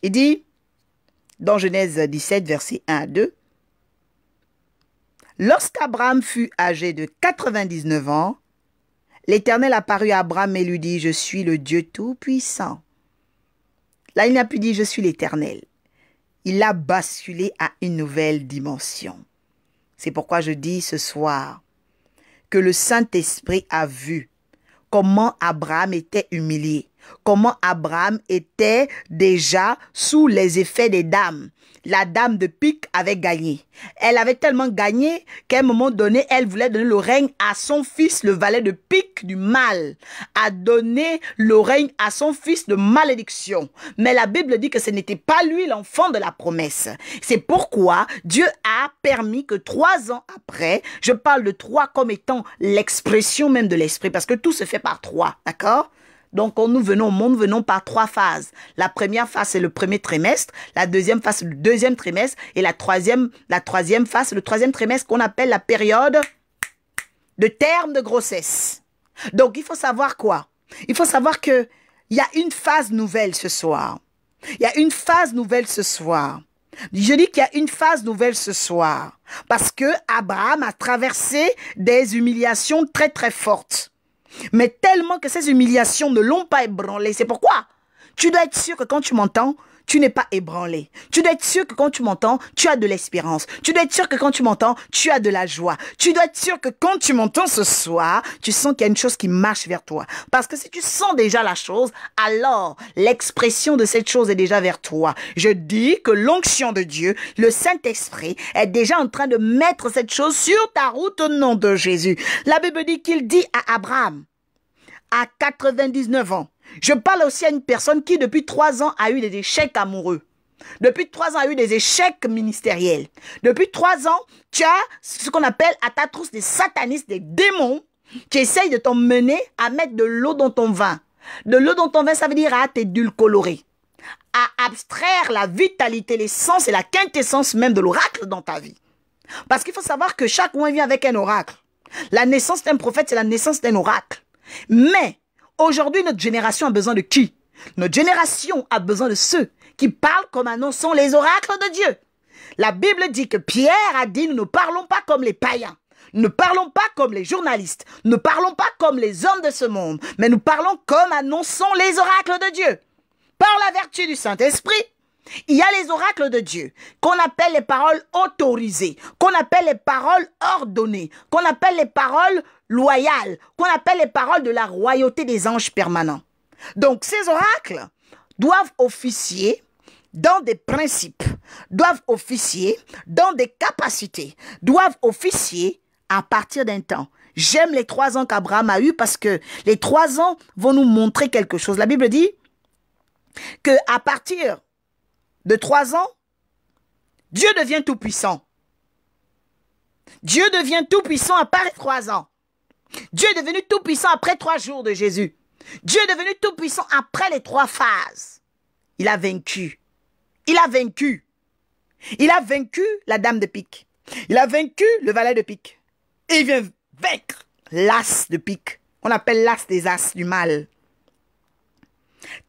Il dit, dans Genèse 17, versets 1 à 2, « Lorsqu'Abraham fut âgé de 99 ans, l'Éternel apparut à Abraham et lui dit, « Je suis le Dieu Tout-Puissant. » Là, il n'a plus dit, « Je suis l'Éternel. » Il a basculé à une nouvelle dimension. C'est pourquoi je dis ce soir que le Saint-Esprit a vu comment Abraham était humilié, comment Abraham était déjà sous les effets des dames. La dame de pique avait gagné. Elle avait tellement gagné qu'à un moment donné, elle voulait donner le règne à son fils, le valet de pique du mal. A donné le règne à son fils de malédiction. Mais la Bible dit que ce n'était pas lui l'enfant de la promesse. C'est pourquoi Dieu a permis que 3 ans après, je parle de 3 comme étant l'expression même de l'esprit, parce que tout se fait par 3, d'accord? Donc, quand nous venons au monde, nous venons par 3 phases. La première phase, c'est le premier trimestre. La deuxième phase, c'est le deuxième trimestre. Et la troisième phase, c'est le 3e trimestre qu'on appelle la période de terme de grossesse. Donc, il faut savoir quoi? Il faut savoir qu'il y a une phase nouvelle ce soir. Il y a une phase nouvelle ce soir. Je dis qu'il y a une phase nouvelle ce soir. Parce que Abraham a traversé des humiliations très, très fortes. Mais tellement que ces humiliations ne l'ont pas ébranlé. C'est pourquoi tu dois être sûr que quand tu m'entends, tu n'es pas ébranlé. Tu dois être sûr que quand tu m'entends, tu as de l'espérance. Tu dois être sûr que quand tu m'entends, tu as de la joie. Tu dois être sûr que quand tu m'entends ce soir, tu sens qu'il y a une chose qui marche vers toi. Parce que si tu sens déjà la chose, alors l'expression de cette chose est déjà vers toi. Je dis que l'onction de Dieu, le Saint-Esprit, est déjà en train de mettre cette chose sur ta route au nom de Jésus. La Bible dit qu'il dit à Abraham, à 99 ans, je parle aussi à une personne qui, depuis 3 ans, a eu des échecs amoureux. Depuis 3 ans, a eu des échecs ministériels. Depuis 3 ans, tu as ce qu'on appelle à ta trousse des satanistes, des démons qui essayent de t'emmener à mettre de l'eau dans ton vin. De l'eau dans ton vin, ça veut dire à t'édulcorer, à abstraire la vitalité, l'essence et la quintessence même de l'oracle dans ta vie. Parce qu'il faut savoir que chaque mois vient avec un oracle. La naissance d'un prophète, c'est la naissance d'un oracle. Mais aujourd'hui, notre génération a besoin de qui? Notre génération a besoin de ceux qui parlent comme annonçant les oracles de Dieu. La Bible dit que Pierre a dit, nous ne parlons pas comme les païens. Nous ne parlons pas comme les journalistes. Nous ne parlons pas comme les hommes de ce monde. Mais nous parlons comme annonçant les oracles de Dieu. Par la vertu du Saint-Esprit, il y a les oracles de Dieu, qu'on appelle les paroles autorisées, qu'on appelle les paroles ordonnées, qu'on appelle les paroles loyales, qu'on appelle les paroles de la royauté des anges permanents. Donc ces oracles doivent officier dans des principes, doivent officier dans des capacités, doivent officier à partir d'un temps. J'aime les 3 ans qu'Abraham a eu parce que les 3 ans vont nous montrer quelque chose. La Bible dit qu'à partir de 3 ans, Dieu devient tout puissant. Dieu devient tout puissant à part les 3 ans. Dieu est devenu tout puissant après 3 jours de Jésus. Dieu est devenu tout puissant après les 3 phases. Il a vaincu. Il a vaincu. Il a vaincu la dame de pique. Il a vaincu le valet de pique. Et il vient vaincre l'as de pique. On appelle l'as des as du mal.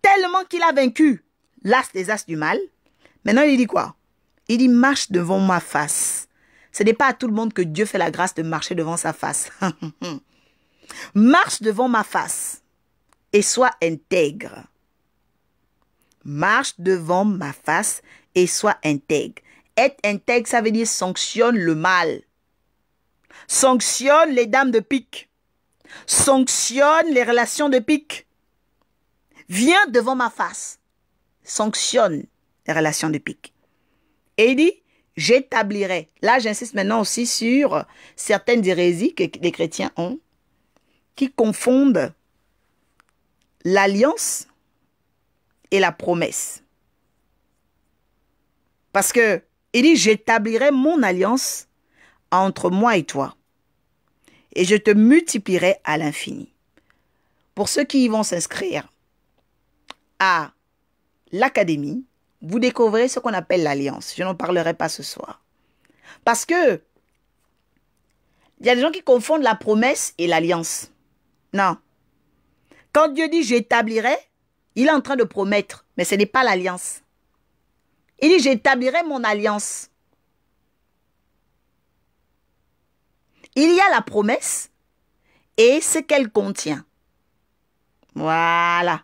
Tellement qu'il a vaincu l'as des as du mal. Maintenant, il dit quoi? Il dit, marche devant ma face. Ce n'est pas à tout le monde que Dieu fait la grâce de marcher devant sa face. Marche devant ma face et sois intègre. Marche devant ma face et sois intègre. Être intègre, ça veut dire sanctionne le mal. Sanctionne les dames de pique. Sanctionne les relations de pique. Viens devant ma face. Sanctionne les relations de pique. Et il dit, j'établirai. Là, j'insiste maintenant aussi sur certaines hérésies que les chrétiens ont, qui confondent l'alliance et la promesse. Parce que il dit, j'établirai mon alliance entre moi et toi, et je te multiplierai à l'infini. Pour ceux qui vont s'inscrire à l'académie, vous découvrez ce qu'on appelle l'alliance. Je n'en parlerai pas ce soir. Parce que il y a des gens qui confondent la promesse et l'alliance. Non. Quand Dieu dit j'établirai, il est en train de promettre, mais ce n'est pas l'alliance. Il dit j'établirai mon alliance. Il y a la promesse et ce qu'elle contient. Voilà.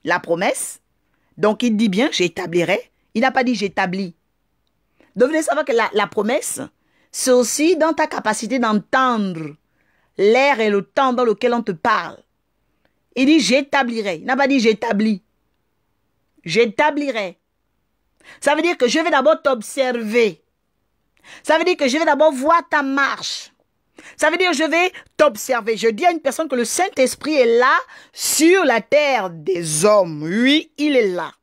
La promesse. Donc il dit bien j'établirai. Il n'a pas dit j'établis. Donc vous devez savoir que la promesse, c'est aussi dans ta capacité d'entendre l'air et le temps dans lequel on te parle. Il dit j'établirai. Il n'a pas dit j'établis. J'établirai. Ça veut dire que je vais d'abord t'observer. Ça veut dire que je vais d'abord voir ta marche. Ça veut dire que je vais t'observer. Je dis à une personne que le Saint-Esprit est là sur la terre des hommes. Oui, il est là.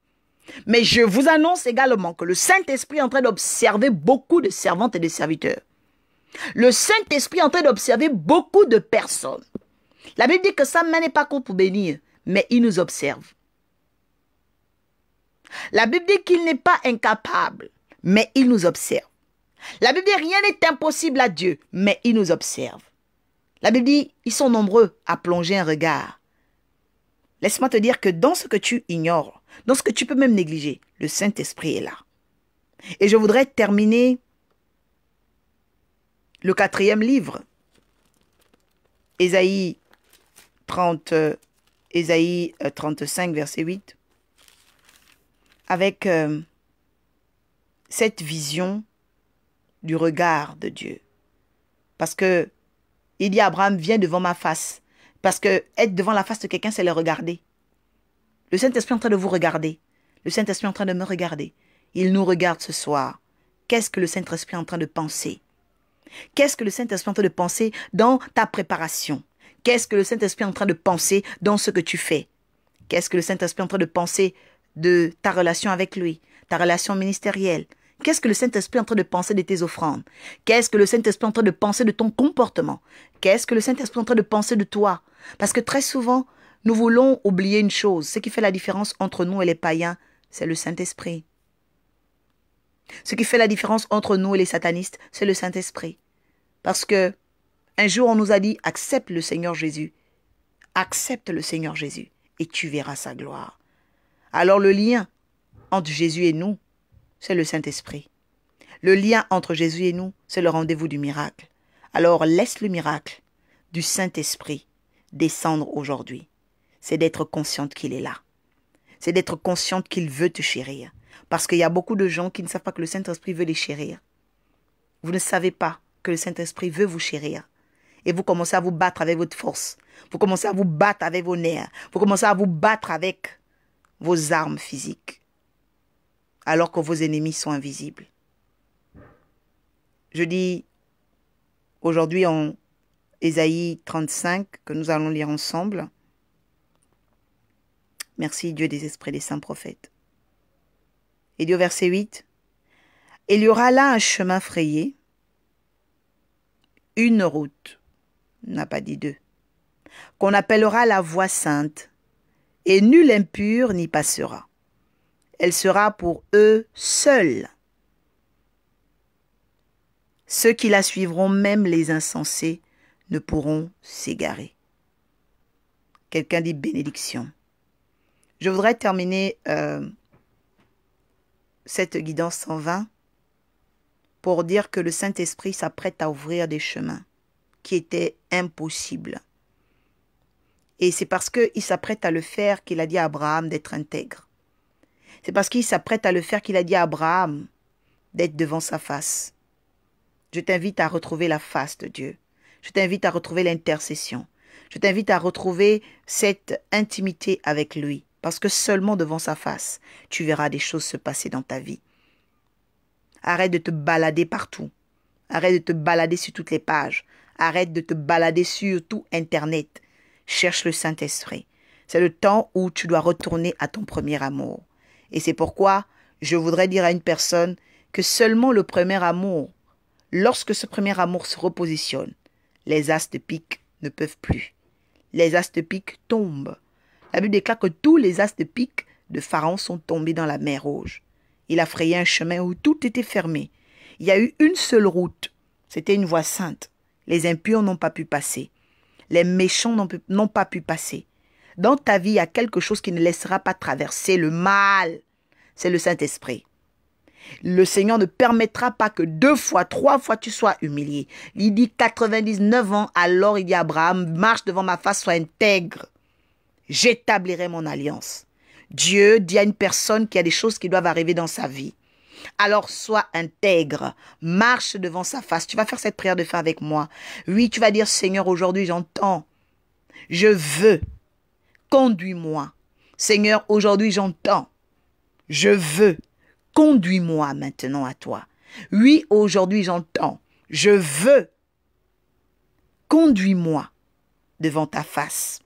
Mais je vous annonce également que le Saint-Esprit est en train d'observer beaucoup de servantes et de serviteurs. Le Saint-Esprit est en train d'observer beaucoup de personnes. La Bible dit que sa main n'est pas courte pour bénir, mais il nous observe. La Bible dit qu'il n'est pas incapable, mais il nous observe. La Bible dit rien n'est impossible à Dieu, mais il nous observe. La Bible dit ils sont nombreux à plonger un regard. Laisse-moi te dire que dans ce que tu ignores, dans ce que tu peux même négliger, le Saint-Esprit est là. Et je voudrais terminer le 4e livre, Ésaïe 35, verset 8, avec cette vision du regard de Dieu. Parce que il dit à Abraham, viens devant ma face. Parce que être devant la face de quelqu'un, c'est le regarder. Le Saint-Esprit est en train de vous regarder. Le Saint-Esprit est en train de me regarder. Il nous regarde ce soir. Qu'est-ce que le Saint-Esprit est en train de penser? Qu'est-ce que le Saint-Esprit est en train de penser dans ta préparation? Qu'est-ce que le Saint-Esprit est en train de penser dans ce que tu fais? Qu'est-ce que le Saint-Esprit est en train de penser de ta relation avec lui, ta relation ministérielle? Qu'est-ce que le Saint-Esprit est en train de penser de tes offrandes? Qu'est-ce que le Saint-Esprit est en train de penser de ton comportement? Qu'est-ce que le Saint-Esprit est en train de penser de toi? Parce que très souvent, nous voulons oublier une chose. Ce qui fait la différence entre nous et les païens, c'est le Saint-Esprit. Ce qui fait la différence entre nous et les satanistes, c'est le Saint-Esprit. Parce que un jour, on nous a dit, accepte le Seigneur Jésus. Accepte le Seigneur Jésus et tu verras sa gloire. Alors le lien entre Jésus et nous, c'est le Saint-Esprit. Le lien entre Jésus et nous, c'est le rendez-vous du miracle. Alors laisse le miracle du Saint-Esprit descendre aujourd'hui. C'est d'être consciente qu'il est là. C'est d'être consciente qu'il veut te chérir. Parce qu'il y a beaucoup de gens qui ne savent pas que le Saint-Esprit veut les chérir. Vous ne savez pas que le Saint-Esprit veut vous chérir. Et vous commencez à vous battre avec votre force. Vous commencez à vous battre avec vos nerfs. Vous commencez à vous battre avec vos armes physiques. Alors que vos ennemis sont invisibles. Je dis aujourd'hui en Ésaïe 35 que nous allons lire ensemble. Merci Dieu des esprits des saints prophètes. Et dit au verset 8, « Il y aura là un chemin frayé, une route, n'a pas dit deux, qu'on appellera la voie sainte, et nul impur n'y passera. Elle sera pour eux seuls. Ceux qui la suivront, même les insensés, ne pourront s'égarer. Quelqu'un dit bénédiction. Je voudrais terminer cette guidance 120 pour dire que le Saint-Esprit s'apprête à ouvrir des chemins qui étaient impossibles. Et c'est parce qu'il s'apprête à le faire qu'il a dit à Abraham d'être intègre. C'est parce qu'il s'apprête à le faire qu'il a dit à Abraham d'être devant sa face. Je t'invite à retrouver la face de Dieu. Je t'invite à retrouver l'intercession. Je t'invite à retrouver cette intimité avec lui. Parce que seulement devant sa face, tu verras des choses se passer dans ta vie. Arrête de te balader partout. Arrête de te balader sur toutes les pages. Arrête de te balader sur tout Internet. Cherche le Saint-Esprit. C'est le temps où tu dois retourner à ton premier amour. Et c'est pourquoi je voudrais dire à une personne que seulement le premier amour, lorsque ce premier amour se repositionne, les as de pique ne peuvent plus. Les as de pique tombent. La Bible déclare que tous les as de pique de Pharaon sont tombés dans la mer Rouge. Il a frayé un chemin où tout était fermé. Il y a eu une seule route. C'était une voie sainte. Les impurs n'ont pas pu passer. Les méchants n'ont pas pu passer. Dans ta vie, il y a quelque chose qui ne laissera pas traverser le mal. C'est le Saint-Esprit. Le Seigneur ne permettra pas que 2 fois, 3 fois tu sois humilié. Il dit 99 ans, alors il dit à Abraham, marche devant ma face, sois intègre. J'établirai mon alliance. Dieu dit à une personne qu'il y a des choses qui doivent arriver dans sa vie. Alors sois intègre, marche devant sa face. Tu vas faire cette prière de fin avec moi. Oui, tu vas dire, Seigneur, aujourd'hui j'entends. Je veux. Conduis-moi. Seigneur, aujourd'hui j'entends. Je veux. Conduis-moi maintenant à toi. Oui, aujourd'hui j'entends. Je veux. Conduis-moi devant ta face.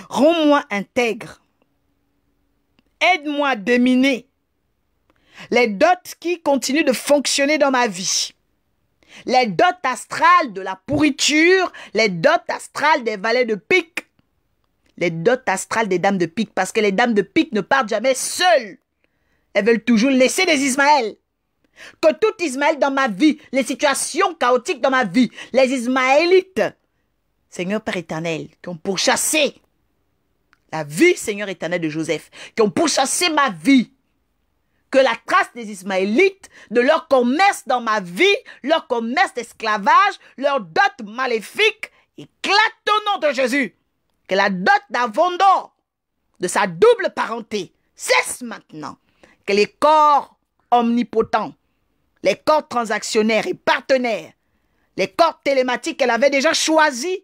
Rends-moi intègre. Aide-moi à dominer les dots qui continuent de fonctionner dans ma vie. Les dots astrales de la pourriture, les dots astrales des valets de pique, les dots astrales des dames de pique, parce que les dames de pique ne partent jamais seules. Elles veulent toujours laisser des Ismaël. Que tout Ismaël dans ma vie, les situations chaotiques dans ma vie, les Ismaélites, Seigneur Père éternel, qui ont pourchassé la vie, Seigneur éternel de Joseph, qui ont pourchassé ma vie, que la trace des Ismaélites, de leur commerce dans ma vie, leur commerce d'esclavage, leur dot maléfique, éclate au nom de Jésus. Que la dot d'Avondor, de sa double parenté, cesse maintenant. Que les corps omnipotents, les corps transactionnaires et partenaires, les corps télématiques qu'elle avait déjà choisis,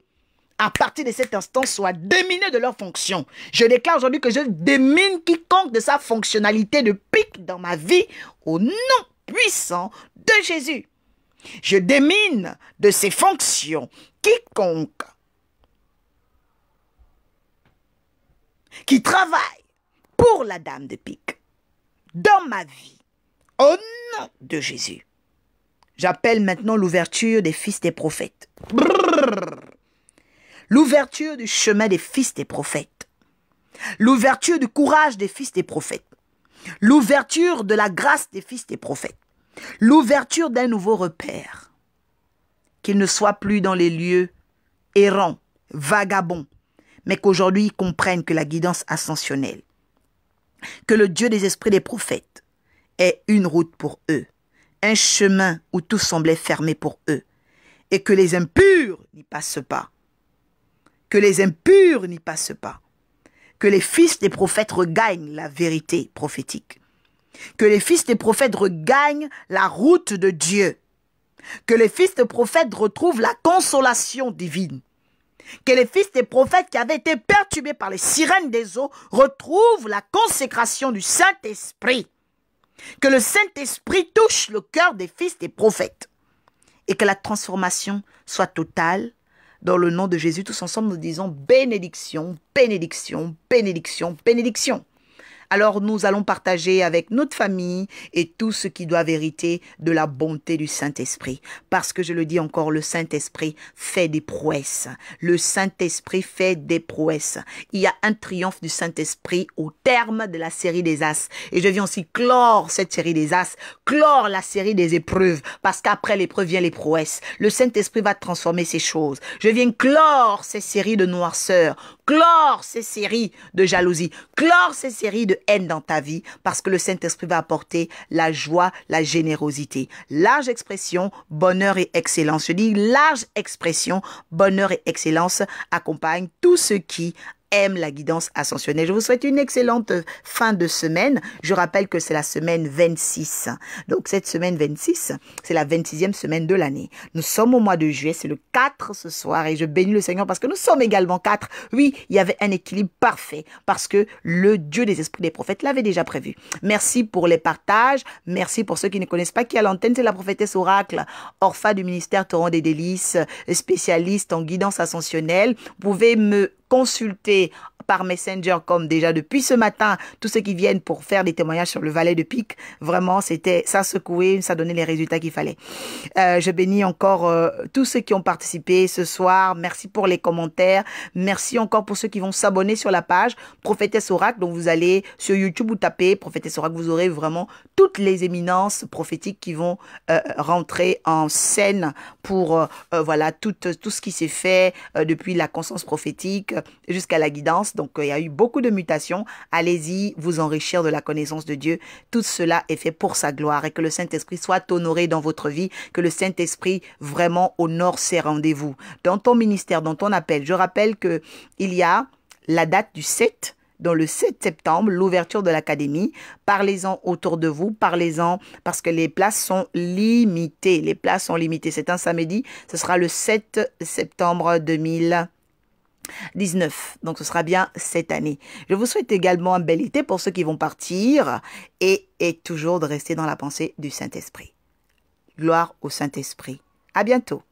à partir de cet instant, soient déminés de leur fonction. Je déclare aujourd'hui que je démine quiconque de sa fonctionnalité de pique dans ma vie au nom puissant de Jésus. Je démine de ses fonctions quiconque qui travaille pour la dame de pique dans ma vie au nom de Jésus. J'appelle maintenant l'ouverture des fils des prophètes. L'ouverture du chemin des fils des prophètes. L'ouverture du courage des fils des prophètes. L'ouverture de la grâce des fils des prophètes. L'ouverture d'un nouveau repère. Qu'ils ne soient plus dans les lieux errants, vagabonds, mais qu'aujourd'hui ils comprennent que la guidance ascensionnelle, que le Dieu des esprits des prophètes est une route pour eux, un chemin où tout semblait fermé pour eux, et que les impurs n'y passent pas. Que les impurs n'y passent pas. Que les fils des prophètes regagnent la vérité prophétique. Que les fils des prophètes regagnent la route de Dieu. Que les fils des prophètes retrouvent la consolation divine. Que les fils des prophètes qui avaient été perturbés par les sirènes des eaux retrouvent la consécration du Saint-Esprit. Que le Saint-Esprit touche le cœur des fils des prophètes. Et que la transformation soit totale. Dans le nom de Jésus, tous ensemble, nous disons bénédiction, bénédiction, bénédiction, bénédiction. Alors nous allons partager avec notre famille et tout ce qui doit hériter de la bonté du Saint-Esprit. Parce que je le dis encore, le Saint-Esprit fait des prouesses. Le Saint-Esprit fait des prouesses. Il y a un triomphe du Saint-Esprit au terme de la série des As. Et je viens aussi clore cette série des As, clore la série des épreuves, parce qu'après l'épreuve vient les prouesses. Le Saint-Esprit va transformer ces choses. Je viens clore ces séries de noirceur, clore ces séries de jalousie, clore ces séries de haine dans ta vie, parce que le Saint-Esprit va apporter la joie, la générosité. Large expression, bonheur et excellence. Je dis large expression, bonheur et excellence accompagnent tous ceux qui aiment la guidance ascensionnelle. Je vous souhaite une excellente fin de semaine. Je rappelle que c'est la semaine 26. Donc cette semaine 26, c'est la 26e semaine de l'année. Nous sommes au mois de juillet, c'est le 4 ce soir et je bénis le Seigneur parce que nous sommes également 4. Oui, il y avait un équilibre parfait parce que le Dieu des esprits des prophètes l'avait déjà prévu. Merci pour les partages. Merci pour ceux qui ne connaissent pas qui est à l'antenne, c'est la prophétesse Oracle, Orpha du ministère Torrent des Délices, spécialiste en guidance ascensionnelle. Vous pouvez me consulter par Messenger comme déjà depuis ce matin, tous ceux qui viennent pour faire des témoignages sur le Valet de Pique, vraiment c'était ça secouait, ça donnait les résultats qu'il fallait. Je bénis encore tous ceux qui ont participé ce soir, merci pour les commentaires, merci encore pour ceux qui vont s'abonner sur la page Prophétesse Oracle, donc vous allez sur YouTube, vous tapez Prophétesse Oracle, vous aurez vraiment toutes les éminences prophétiques qui vont rentrer en scène pour voilà tout ce qui s'est fait depuis la conscience prophétique jusqu'à la guidance. Donc, il y a eu beaucoup de mutations. Allez-y, vous enrichir de la connaissance de Dieu. Tout cela est fait pour sa gloire et que le Saint-Esprit soit honoré dans votre vie, que le Saint-Esprit vraiment honore ses rendez-vous. Dans ton ministère, dans ton appel, je rappelle que il y a la date du 7, dans le 7 septembre, l'ouverture de l'académie. Parlez-en autour de vous, parlez-en parce que les places sont limitées. Les places sont limitées. C'est un samedi, ce sera le 7 septembre 2019. Donc, ce sera bien cette année. Je vous souhaite également un bel été pour ceux qui vont partir et toujours de rester dans la pensée du Saint-Esprit. Gloire au Saint-Esprit. À bientôt.